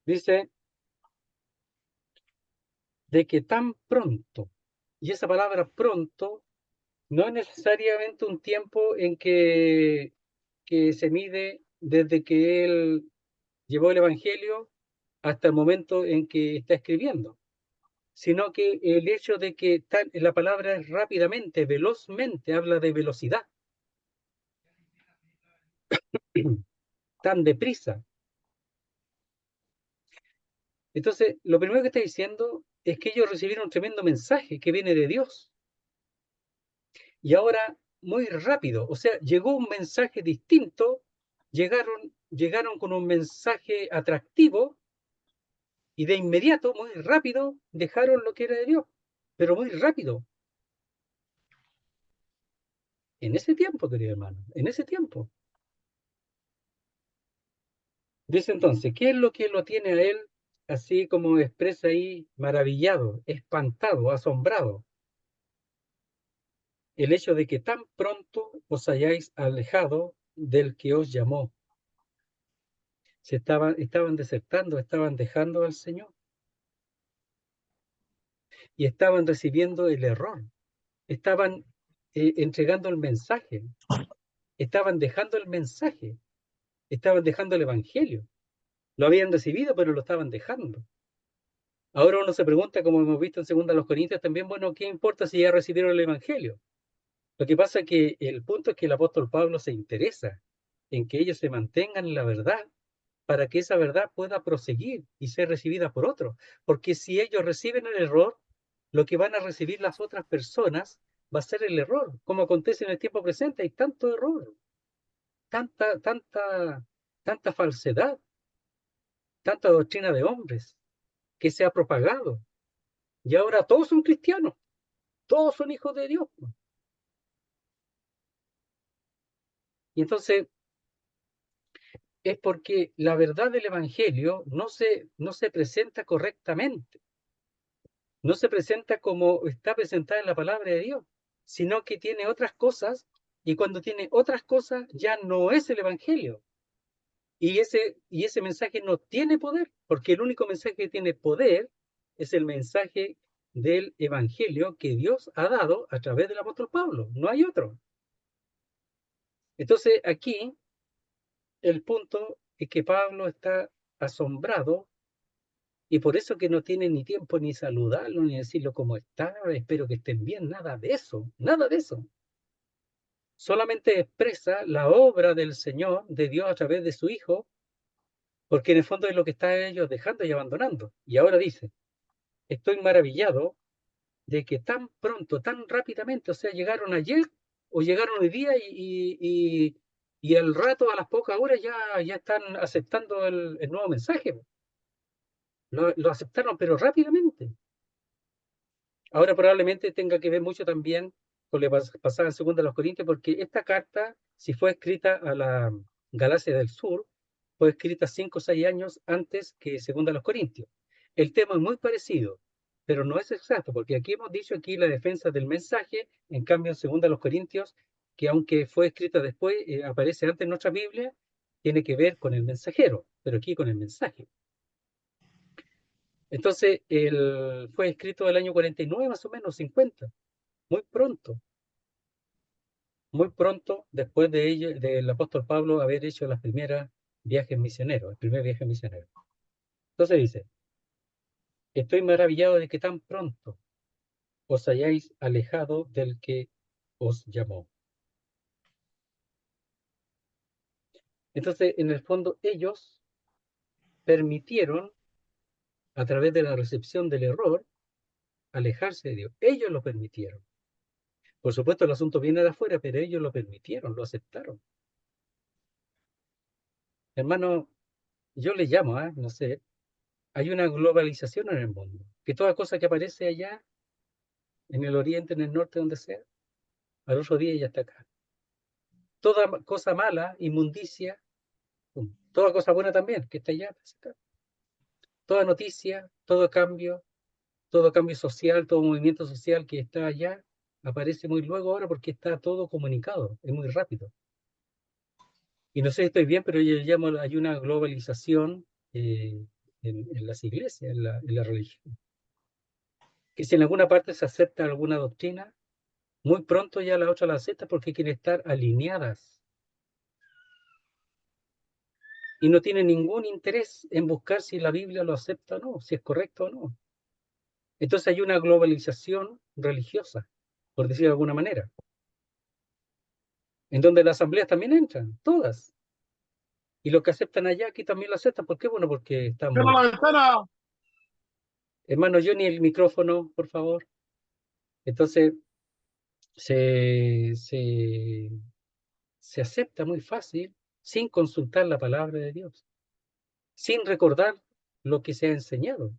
Dice, de que tan pronto, y esa palabra pronto no es necesariamente un tiempo en que se mide desde que él llevó el Evangelio hasta el momento en que está escribiendo, sino que el hecho de que la palabra es rápidamente, velozmente, habla de velocidad, tan deprisa. Entonces, lo primero que está diciendo es que ellos recibieron un tremendo mensaje que viene de Dios. Y ahora, muy rápido, o sea, llegó un mensaje distinto, llegaron con un mensaje atractivo y de inmediato, muy rápido, dejaron lo que era de Dios, pero muy rápido. En ese tiempo, querido hermano, en ese tiempo. Dice entonces, ¿qué es lo que lo tiene a él, así como expresa ahí, maravillado, espantado, asombrado? El hecho de que tan pronto os hayáis alejado del que os llamó. Estaban desertando, estaban dejando al Señor y estaban recibiendo el error, estaban entregando el mensaje, estaban dejando el mensaje, estaban dejando el Evangelio. Lo habían recibido, pero lo estaban dejando. Ahora uno se pregunta, como hemos visto en 2 Corintios también, bueno, ¿qué importa si ya recibieron el Evangelio? Lo que pasa es que el punto es que el apóstol Pablo se interesa en que ellos se mantengan en la verdad para que esa verdad pueda proseguir y ser recibida por otros. Porque si ellos reciben el error, lo que van a recibir las otras personas va a ser el error, como acontece en el tiempo presente. Hay tanto error, tanta falsedad, tanta doctrina de hombres que se ha propagado. Y ahora todos son cristianos, todos son hijos de Dios. Y entonces es porque la verdad del Evangelio no se presenta correctamente, no se presenta como está presentada en la palabra de Dios, sino que tiene otras cosas, y cuando tiene otras cosas ya no es el Evangelio. Y ese mensaje no tiene poder, porque el único mensaje que tiene poder es el mensaje del Evangelio que Dios ha dado a través del apóstol Pablo. No hay otro. Entonces, aquí el punto es que Pablo está asombrado y por eso que no tiene ni tiempo ni saludarlo, ni decirlo cómo está, espero que estén bien, nada de eso, nada de eso. Solamente expresa la obra del Señor, de Dios a través de su Hijo, porque en el fondo es lo que está ellos dejando y abandonando. Y ahora dice, estoy maravillado de que tan pronto, tan rápidamente, o sea, llegaron ayer o llegaron hoy día y al rato, a las pocas horas, ya están aceptando el nuevo mensaje. Lo aceptaron, pero rápidamente. Ahora probablemente tenga que ver mucho también con lo que pasaba en Segunda de los Corintios, porque esta carta, si fue escrita a la Galacia del Sur, fue escrita 5 o 6 años antes que Segunda de los Corintios. El tema es muy parecido, pero no es exacto, porque aquí hemos dicho aquí la defensa del mensaje, en cambio en Segunda de los Corintios, que aunque fue escrita después, aparece antes en nuestra Biblia, tiene que ver con el mensajero, pero aquí con el mensaje. Entonces, fue escrito el año 49 más o menos, 50, muy pronto después de ello, del apóstol Pablo haber hecho las primeras viajes misioneros, el primer viaje misionero. Entonces dice, estoy maravillado de que tan pronto os hayáis alejado del que os llamó. Entonces, en el fondo, ellos permitieron, a través de la recepción del error, alejarse de Dios. Ellos lo permitieron. Por supuesto, el asunto viene de afuera, pero ellos lo permitieron, lo aceptaron. Hermano, yo le llamo, no sé, hay una globalización en el mundo, que toda cosa que aparece allá, en el oriente, en el norte, donde sea, al otro día ya está acá. Toda cosa mala, inmundicia, toda cosa buena también, que está allá, está acá. Toda noticia, todo cambio social, todo movimiento social que está allá, aparece muy luego ahora porque está todo comunicado, es muy rápido. Y no sé si estoy bien, pero yo llamo, hay una globalización en las iglesias, en la religión. Que si en alguna parte se acepta alguna doctrina, muy pronto ya la otra la acepta porque quiere estar alineadas y no tiene ningún interés en buscar si la Biblia lo acepta o no, si es correcto o no. Entonces hay una globalización religiosa, por decirlo de alguna manera, en donde las asambleas también entran, todas. Y los que aceptan allá, aquí también lo aceptan. ¿Por qué? Bueno, porque Cierra estamos... la ventana. Hermano Johnny, el micrófono, por favor. Entonces, se, se, se acepta muy fácil sin consultar la palabra de Dios, sin recordar lo que se ha enseñado,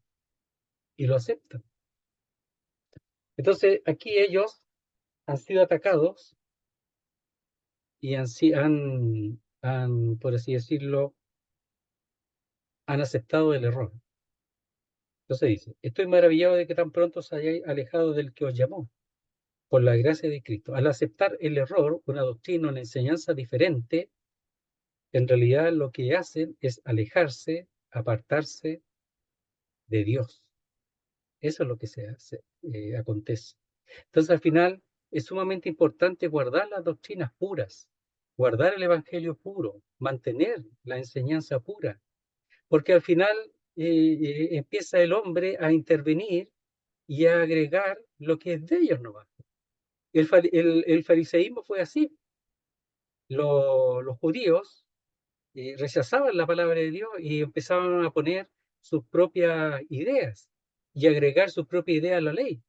y lo aceptan. Entonces, aquí ellos han sido atacados y por así decirlo, han aceptado el error. Entonces dice, estoy maravillado de que tan pronto os hayáis alejado del que os llamó, por la gracia de Cristo. Al aceptar el error, una doctrina, una enseñanza diferente, en realidad lo que hacen es alejarse, apartarse de Dios. Eso es lo que acontece. Entonces, al final, es sumamente importante guardar las doctrinas puras, guardar el evangelio puro, mantener la enseñanza pura, porque al final empieza el hombre a intervenir y a agregar lo que es de ellos nomás. El fariseísmo fue así. Los judíos rechazaban la palabra de Dios y empezaban a poner sus propias ideas y agregar sus propias ideas a la ley.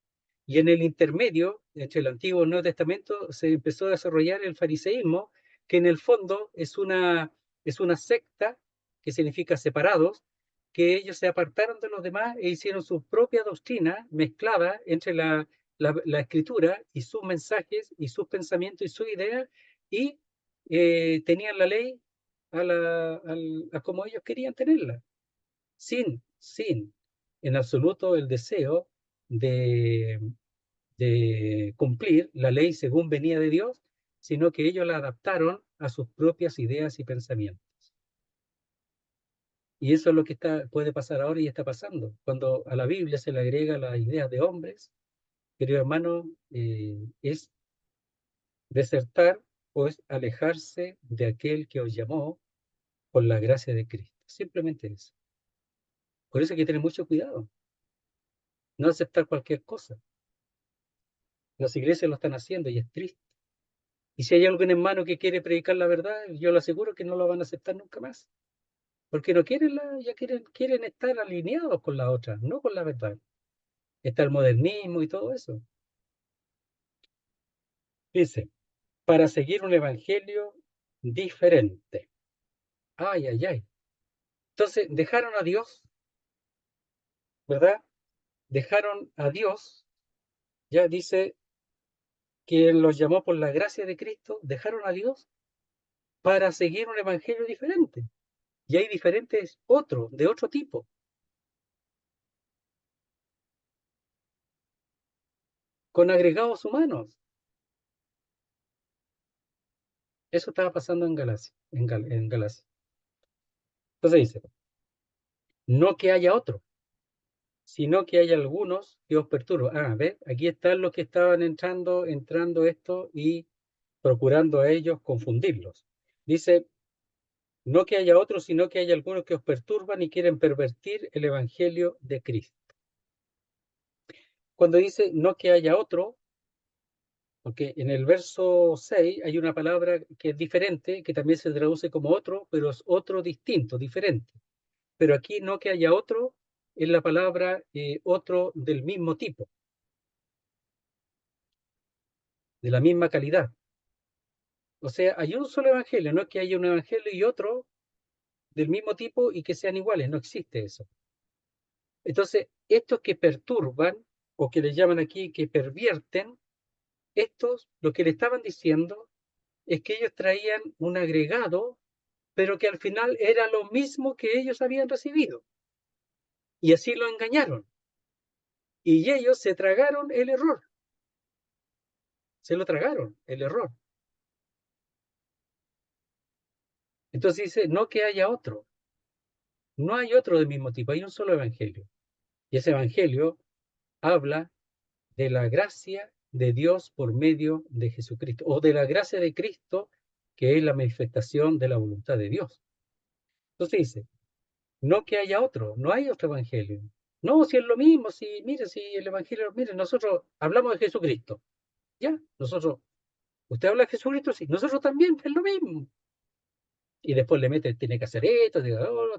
Y en el intermedio, entre el Antiguo y el Nuevo Testamento, se empezó a desarrollar el fariseísmo, que en el fondo es una secta, que significa separados, que ellos se apartaron de los demás e hicieron su propia doctrina mezclada entre la escritura y sus mensajes y sus pensamientos y sus ideas, y tenían la ley a como ellos querían tenerla, sin en absoluto el deseo de, de cumplir la ley según venía de Dios, sino que ellos la adaptaron a sus propias ideas y pensamientos. Y eso es lo que puede pasar ahora y está pasando. Cuando a la Biblia se le agrega las ideas de hombres, querido hermano, es desertar o es alejarse de aquel que os llamó por la gracia de Cristo. Simplemente eso. Por eso hay que tener mucho cuidado, no aceptar cualquier cosa. Las iglesias lo están haciendo y es triste. Y si hay algún hermano que quiere predicar la verdad, yo le aseguro que no lo van a aceptar nunca más. Porque no quieren, ya quieren estar alineados con la otra, no con la verdad. Está el modernismo y todo eso. Dice, para seguir un evangelio diferente. Ay, ay, ay. Entonces, dejaron a Dios, ¿verdad? Dejaron a Dios, ya dice que los llamó por la gracia de Cristo, dejaron a Dios para seguir un evangelio diferente. Y hay diferentes otros, de otro tipo, con agregados humanos. Eso estaba pasando en Galacia, en Galacia. Entonces dice, no que haya otro, sino que hay algunos que os perturban. Ah, ¿ves? Aquí están los que estaban entrando esto y procurando a ellos confundirlos. Dice, no que haya otros, sino que hay algunos que os perturban y quieren pervertir el evangelio de Cristo. Cuando dice no que haya otro, porque en el verso 6 hay una palabra que es diferente, que también se traduce como otro, pero es otro distinto, diferente. Pero aquí no que haya otro, es la palabra otro del mismo tipo, de la misma calidad. O sea, hay un solo evangelio, no es que haya un evangelio y otro del mismo tipo y que sean iguales, no existe eso. Entonces, estos que perturban, o que le llaman aquí que pervierten, estos lo que le estaban diciendo es que ellos traían un agregado, pero que al final era lo mismo que ellos habían recibido. Y así lo engañaron. Y ellos se tragaron el error. Se lo tragaron, el error. Entonces dice, no que haya otro. No hay otro del mismo tipo, hay un solo evangelio. Y ese evangelio habla de la gracia de Dios por medio de Jesucristo, o de la gracia de Cristo, que es la manifestación de la voluntad de Dios. Entonces dice, no que haya otro, no hay otro evangelio. No, si es lo mismo, si, mire, si el evangelio, mire, nosotros hablamos de Jesucristo, ya, nosotros, usted habla de Jesucristo, sí, nosotros también, es lo mismo. Y después le mete, tiene que hacer esto,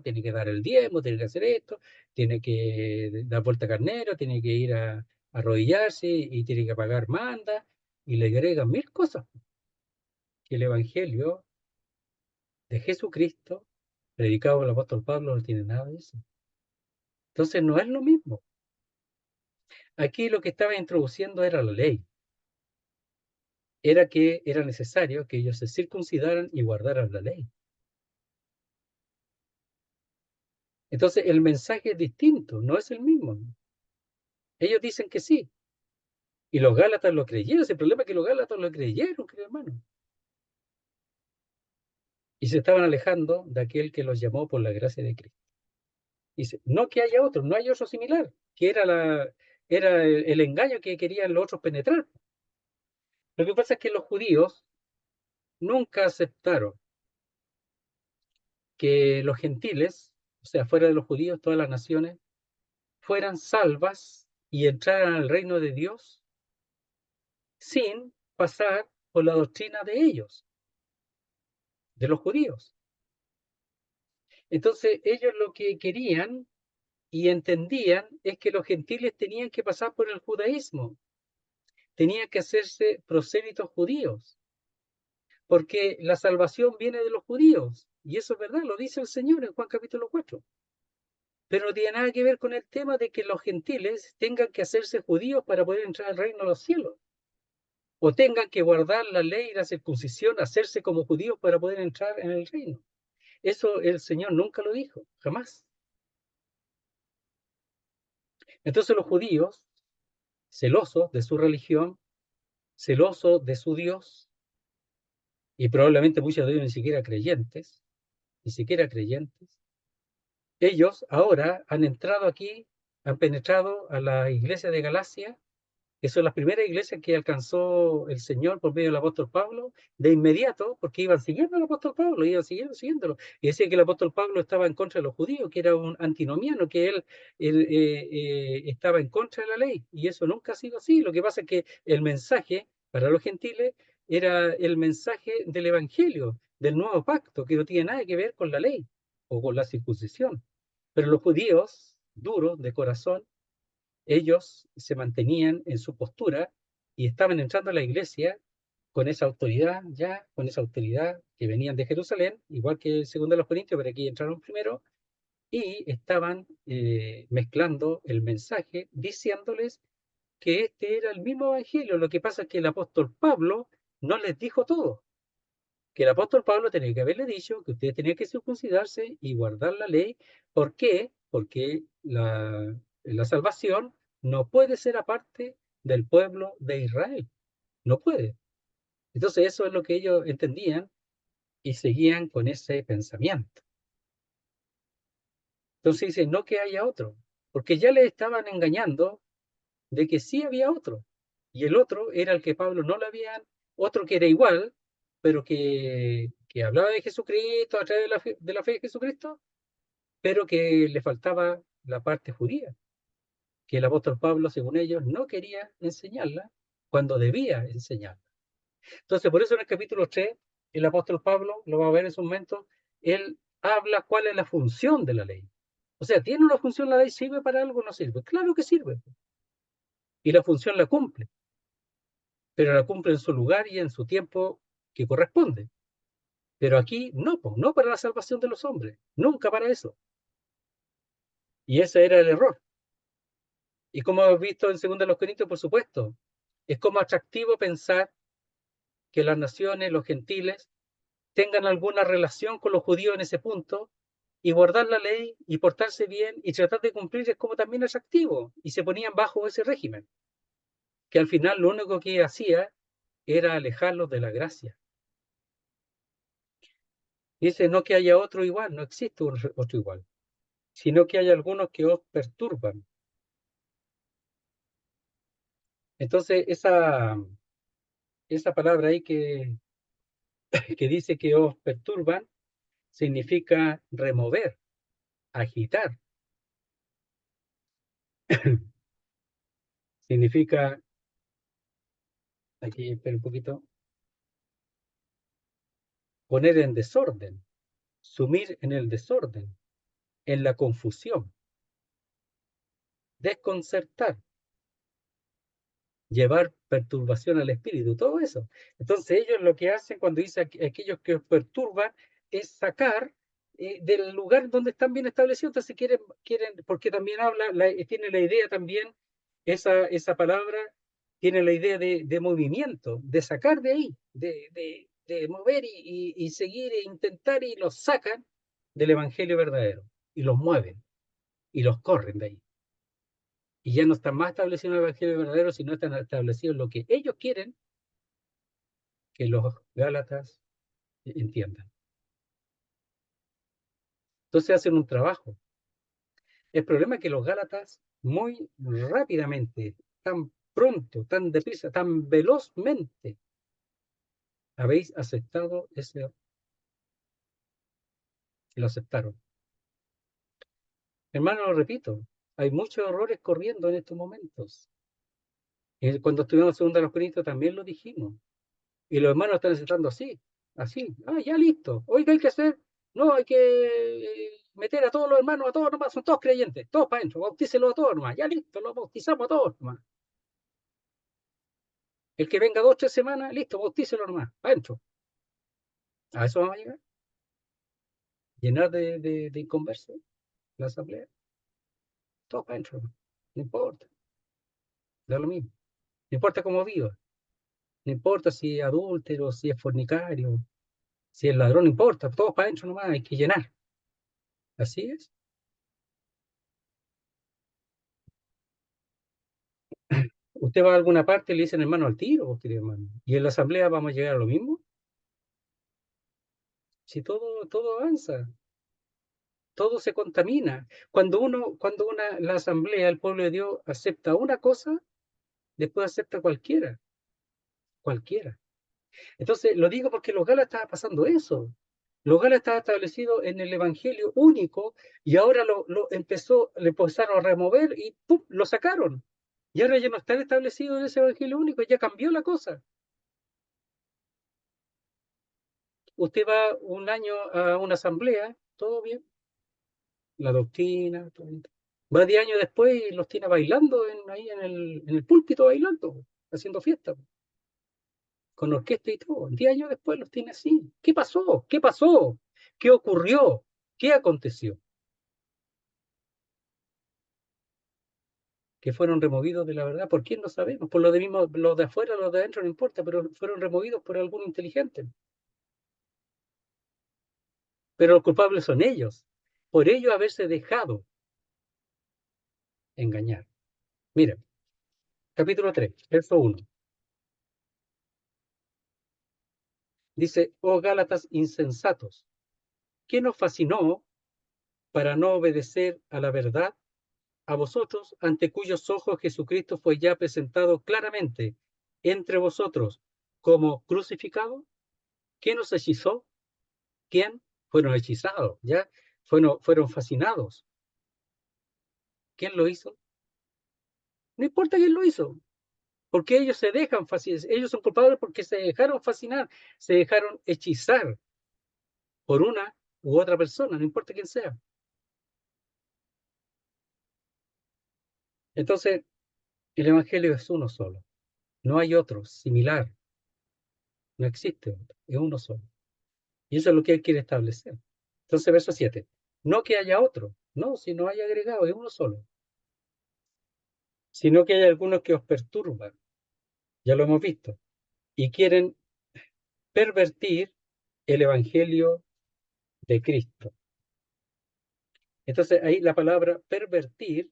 tiene que dar el diezmo, tiene que hacer esto, tiene que dar vuelta a carnero, tiene que ir a arrodillarse y tiene que pagar manda, y le agregan mil cosas. Que el Evangelio de Jesucristo, predicado por el apóstol Pablo, no tiene nada de eso. Entonces no es lo mismo. Aquí lo que estaba introduciendo era la ley. Era que era necesario que ellos se circuncidaran y guardaran la ley. Entonces el mensaje es distinto, no es el mismo. Ellos dicen que sí, y los Gálatas lo creyeron. El problema es que los Gálatas lo creyeron, querido hermano. Y se estaban alejando de aquel que los llamó por la gracia de Cristo. Dice, no que haya otro, no hay otro similar, que era el engaño que querían los otros penetrar. Lo que pasa es que los judíos nunca aceptaron que los gentiles, o sea, fuera de los judíos, todas las naciones, fueran salvas y entraran al reino de Dios sin pasar por la doctrina de ellos, de los judíos. Entonces, ellos lo que querían y entendían es que los gentiles tenían que pasar por el judaísmo, tenían que hacerse prosélitos judíos, porque la salvación viene de los judíos, y eso es verdad, lo dice el Señor en Juan capítulo 4. Pero no tiene nada que ver con el tema de que los gentiles tengan que hacerse judíos para poder entrar al reino de los cielos, o tengan que guardar la ley y la circuncisión, hacerse como judíos para poder entrar en el reino. Eso el Señor nunca lo dijo, jamás. Entonces los judíos, celosos de su religión, celosos de su Dios, y probablemente muchos de ellos ni siquiera creyentes, ellos ahora han entrado aquí, han penetrado a la iglesia de Galacia, que son las primeras iglesias que alcanzó el Señor por medio del apóstol Pablo, de inmediato, porque iban siguiendo al apóstol Pablo, iban siguiéndolo. Y decía que el apóstol Pablo estaba en contra de los judíos, que era un antinomiano, que él estaba en contra de la ley. Y eso nunca ha sido así. Lo que pasa es que el mensaje para los gentiles era el mensaje del evangelio, del nuevo pacto, que no tiene nada que ver con la ley o con la circuncisión. Pero los judíos, duros de corazón, ellos se mantenían en su postura y estaban entrando a la iglesia con esa autoridad, ya, con esa autoridad que venían de Jerusalén, igual que el segundo de los Corintios, pero aquí entraron primero, y estaban mezclando el mensaje, diciéndoles que este era el mismo evangelio. Lo que pasa es que el apóstol Pablo no les dijo todo, que el apóstol Pablo tenía que haberle dicho que ustedes tenían que circuncidarse y guardar la ley. ¿Por qué? Porque la salvación no puede ser aparte del pueblo de Israel. No puede. Entonces eso es lo que ellos entendían y seguían con ese pensamiento. Entonces dicen, no que haya otro, porque ya les estaban engañando de que sí había otro. Y el otro era el que Pablo no le habían, otro que era igual, pero que hablaba de Jesucristo a través de la fe de Jesucristo, pero que le faltaba la parte judía, que el apóstol Pablo, según ellos, no quería enseñarla cuando debía enseñarla. Entonces, por eso en el capítulo 3, el apóstol Pablo, lo vamos a ver en su momento, él habla cuál es la función de la ley. O sea, ¿tiene una función la ley? ¿Sirve para algo o no sirve? Claro que sirve. Y la función la cumple, pero la cumple en su lugar y en su tiempo que corresponde. Pero aquí no, no para la salvación de los hombres, nunca para eso. Y ese era el error. Y como hemos visto en 2 Corintios, por supuesto, es como atractivo pensar que las naciones, los gentiles, tengan alguna relación con los judíos en ese punto, y guardar la ley y portarse bien y tratar de cumplir es como también atractivo. Y se ponían bajo ese régimen, que al final lo único que hacía era alejarlos de la gracia. Dice, no que haya otro igual, no existe otro igual, sino que hay algunos que os perturban. Entonces, esa palabra ahí que dice que os perturban, significa remover, agitar, significa, aquí espera un poquito, poner en desorden, sumir en el desorden, en la confusión, desconcertar, llevar perturbación al espíritu, todo eso. Entonces ellos lo que hacen cuando dicen aquellos que os perturban es sacar del lugar donde están bien establecidos. Entonces quieren porque también tiene la idea también, esa palabra tiene la idea de movimiento, de sacar de ahí, de mover y seguir e intentar, y los sacan del evangelio verdadero y los mueven y los corren de ahí. Y ya no están más establecidos en el evangelio verdadero, sino están establecidos en lo que ellos quieren que los gálatas entiendan. Entonces hacen un trabajo. El problema es que los gálatas muy rápidamente, tan pronto, tan deprisa, tan velozmente, habéis aceptado ese, lo aceptaron. Hermano, lo repito, hay muchos errores corriendo en estos momentos. Cuando estuvimos en segunda de los Corintios también lo dijimos. Y los hermanos están aceptando así, así. Ah, ya listo. Oiga, hay que hacer, no, hay que meter a todos los hermanos, a todos nomás, son todos creyentes, todos para adentro, bautícelos a todos nomás, ya listo, los bautizamos a todos nomás. El que venga 2 o 3 semanas, listo, bautícelo nomás, para adentro. A eso vamos a llegar. Llenar de inconversos la asamblea, todos para adentro, no importa, da lo mismo. No importa cómo viva, no importa si es adúltero, si es fornicario, si es ladrón, no importa, todos para adentro nomás, hay que llenar. Así es. Usted va a alguna parte y le dicen hermano al tiro, pues, querido hermano. Y en la asamblea vamos a llegar a lo mismo. Si todo avanza, todo se contamina. Cuando la asamblea, el pueblo de Dios, acepta una cosa, después acepta cualquiera. Entonces, lo digo porque los Galas estaba pasando eso. Los Galas estaba establecido en el evangelio único y ahora le empezaron a remover y ¡pum! Lo sacaron. Y ahora ya no están establecidos en ese evangelio único, ya cambió la cosa. Usted va un año a una asamblea, todo bien, la doctrina, todo bien. Va 10 años después y los tiene bailando ahí en el púlpito, bailando, haciendo fiesta, con orquesta y todo. 10 años después los tiene así. ¿Qué pasó? ¿Qué pasó? ¿Qué ocurrió? ¿Qué aconteció? Que fueron removidos de la verdad. ¿Por quién? No sabemos. Por lo de mismo, los de afuera, los de adentro, no importa, pero fueron removidos por algún inteligente. Pero los culpables son ellos. Por ello haberse dejado engañar. Mira, capítulo 3, verso 1. Dice, oh Gálatas insensatos, ¿qué nos fascinó para no obedecer a la verdad? A vosotros, ante cuyos ojos Jesucristo fue ya presentado claramente entre vosotros como crucificado. ¿Quién nos hechizó? ¿Quién? Fueron hechizados, ¿ya? Fueron fascinados. ¿Quién lo hizo? No importa quién lo hizo, porque ellos se dejan fascinar, ellos son culpables porque se dejaron fascinar, se dejaron hechizar por una u otra persona, no importa quién sea. Entonces, el Evangelio es uno solo, no hay otro similar, no existe otro, es uno solo. Y eso es lo que él quiere establecer. Entonces, verso 7. No que haya otro, no, si no hay agregado, es uno solo. Sino que hay algunos que os perturban, ya lo hemos visto, y quieren pervertir el Evangelio de Cristo. Entonces, ahí la palabra pervertir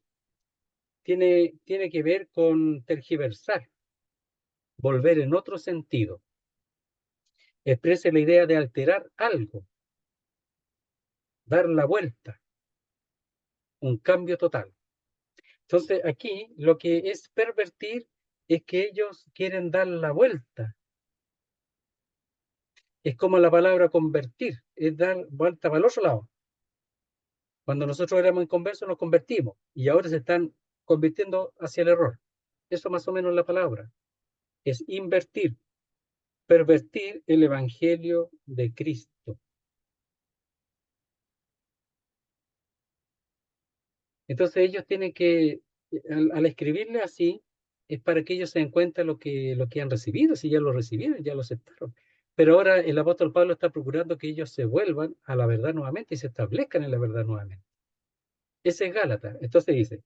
tiene que ver con tergiversar, volver en otro sentido. Expresa la idea de alterar algo, dar la vuelta, un cambio total. Entonces, aquí lo que es pervertir es que ellos quieren dar la vuelta. Es como la palabra convertir, es dar vuelta para el otro lado. Cuando nosotros éramos inconversos nos convertimos y ahora se están convirtiendo hacia el error. Eso más o menos es la palabra. Es invertir, pervertir el evangelio de Cristo. Entonces ellos tienen que, al escribirle así, es para que ellos se den cuenta lo que han recibido, si ya lo recibieron, ya lo aceptaron. Pero ahora el apóstol Pablo está procurando que ellos se vuelvan a la verdad nuevamente y se establezcan en la verdad nuevamente. Ese es Gálatas. Entonces dice,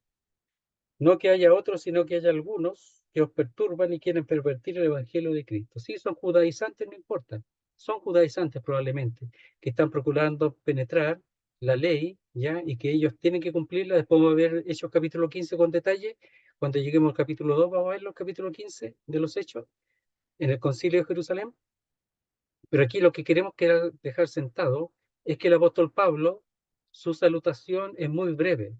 no que haya otros, sino que haya algunos que os perturban y quieren pervertir el evangelio de Cristo. Sí, son judaizantes, no importa. Son judaizantes probablemente, que están procurando penetrar la ley, ¿ya? Y que ellos tienen que cumplirla. Después vamos a ver Hechos capítulo 15 con detalle. Cuando lleguemos al capítulo 2 vamos a ver los capítulos 15 de los Hechos en el concilio de Jerusalén. Pero aquí lo que queremos dejar sentado es que el apóstol Pablo, su salutación es muy breve.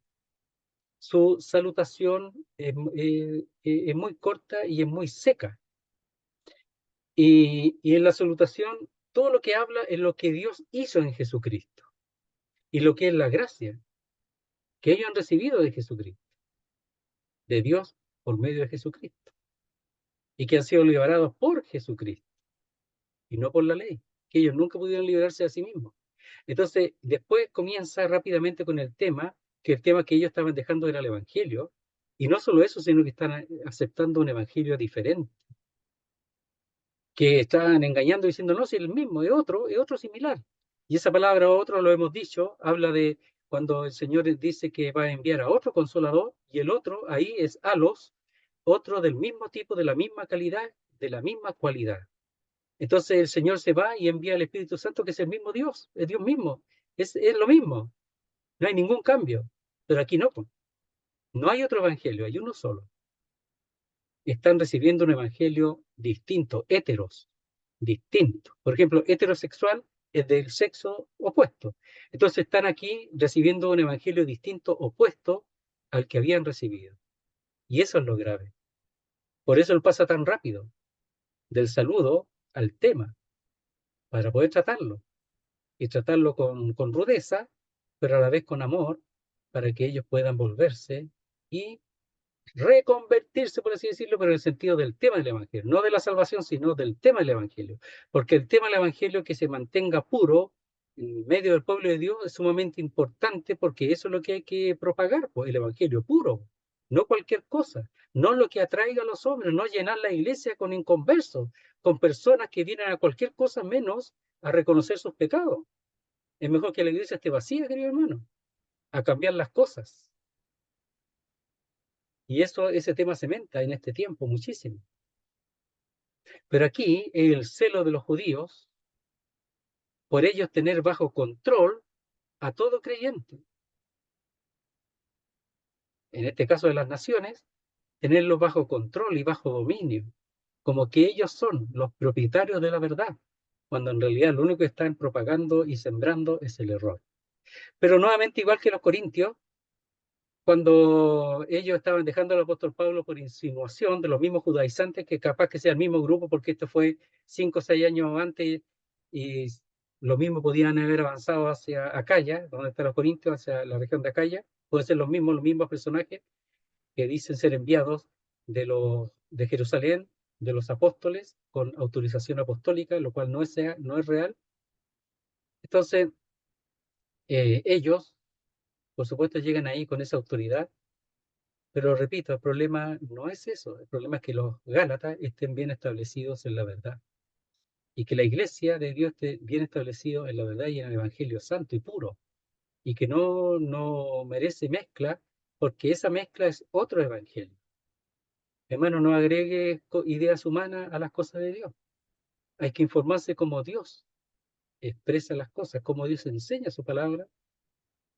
Su salutación es muy corta y es muy seca. Y en la salutación, todo lo que habla es lo que Dios hizo en Jesucristo y lo que es la gracia que ellos han recibido de Jesucristo, de Dios por medio de Jesucristo, y que han sido liberados por Jesucristo y no por la ley, que ellos nunca pudieron liberarse a sí mismos. Entonces, después comienza rápidamente con el tema, que el tema que ellos estaban dejando era el Evangelio, y no solo eso, sino que están aceptando un Evangelio diferente, que están engañando diciendo, no, si es el mismo, es otro similar. Y esa palabra otro, lo hemos dicho, habla de cuando el Señor dice que va a enviar a otro consolador, y el otro ahí es alos, otro del mismo tipo, de la misma calidad, de la misma cualidad. Entonces el Señor se va y envía al Espíritu Santo, que es el mismo Dios, es Dios mismo, es lo mismo, no hay ningún cambio. Pero aquí no, pues, no hay otro evangelio, hay uno solo. Están recibiendo un evangelio distinto, heteros, distinto. Por ejemplo, heterosexual es del sexo opuesto. Entonces están aquí recibiendo un evangelio distinto, opuesto al que habían recibido. Y eso es lo grave. Por eso él pasa tan rápido, del saludo al tema, para poder tratarlo. Y tratarlo con rudeza, pero a la vez con amor, para que ellos puedan volverse y reconvertirse, por así decirlo, pero en el sentido del tema del Evangelio, no de la salvación, sino del tema del Evangelio. Porque el tema del Evangelio, que se mantenga puro en medio del pueblo de Dios, es sumamente importante, porque eso es lo que hay que propagar, pues el Evangelio puro, no cualquier cosa, no lo que atraiga a los hombres, no llenar la iglesia con inconversos, con personas que vienen a cualquier cosa menos a reconocer sus pecados. Es mejor que la iglesia esté vacía, querido hermano, a cambiar las cosas. Y eso, ese tema se menta en este tiempo muchísimo. Pero aquí el celo de los judíos por ellos tener bajo control a todo creyente. En este caso de las naciones, tenerlos bajo control y bajo dominio, como que ellos son los propietarios de la verdad, cuando en realidad lo único que están propagando y sembrando es el error. Pero nuevamente, igual que los corintios, cuando ellos estaban dejando al apóstol Pablo por insinuación de los mismos judaizantes, que capaz que sea el mismo grupo, porque esto fue 5 o 6 años antes, y lo mismo podían haber avanzado hacia Acaya, donde están los corintios, hacia la región de Acaya, pueden ser los mismos personajes que dicen ser enviados de Jerusalén, de los apóstoles, con autorización apostólica, lo cual no es real. Entonces, ellos, por supuesto, llegan ahí con esa autoridad. Pero repito, el problema no es eso, el problema es que los Gálatas estén bien establecidos en la verdad y que la iglesia de Dios esté bien establecido en la verdad y en el Evangelio santo y puro y que no merece mezcla porque esa mezcla es otro Evangelio. Hermano, no agregue ideas humanas a las cosas de Dios. Hay que informarse como Dios expresa las cosas, como Dios enseña su palabra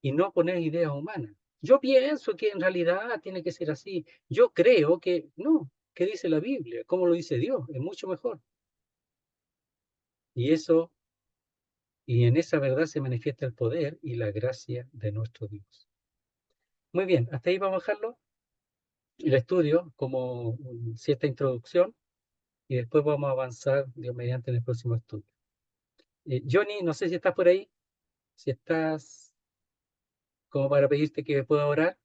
y no poner ideas humanas. Yo pienso que en realidad tiene que ser así. Yo creo que no. ¿Qué dice la Biblia? ¿Cómo lo dice Dios? Es mucho mejor. Y eso, y en esa verdad se manifiesta el poder y la gracia de nuestro Dios. Muy bien, hasta ahí vamos a dejarlo. El estudio como cierta introducción y después vamos a avanzar, Dios mediante, en el próximo estudio. Johnny, no sé si estás por ahí, si estás como para pedirte que pueda orar.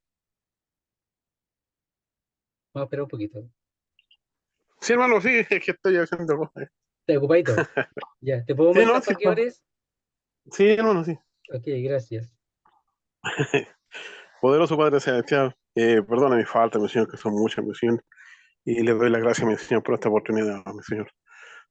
Vamos a esperar un poquito. Sí, hermano, sí, es que estoy haciendo cosas. ¿Estás ocupadito? Ya, ¿te puedo Sí, no, molestar sí, para que ores? sí, hermano, sí. Ok, gracias. Poderoso Padre Celestial, perdona mi falta, mi Señor, que son muchas, mi Señor, y le doy las gracias, mi Señor, por esta oportunidad, mi Señor.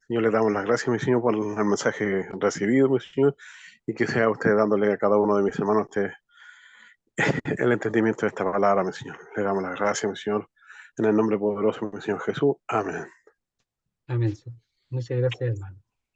Señor, le damos las gracias, mi Señor, por el mensaje recibido, mi Señor, y que sea usted dándole a cada uno de mis hermanos el entendimiento de esta palabra, mi Señor. Le damos las gracias, mi Señor, en el nombre poderoso, mi Señor Jesús. Amén. Amén. Muchas gracias, hermano.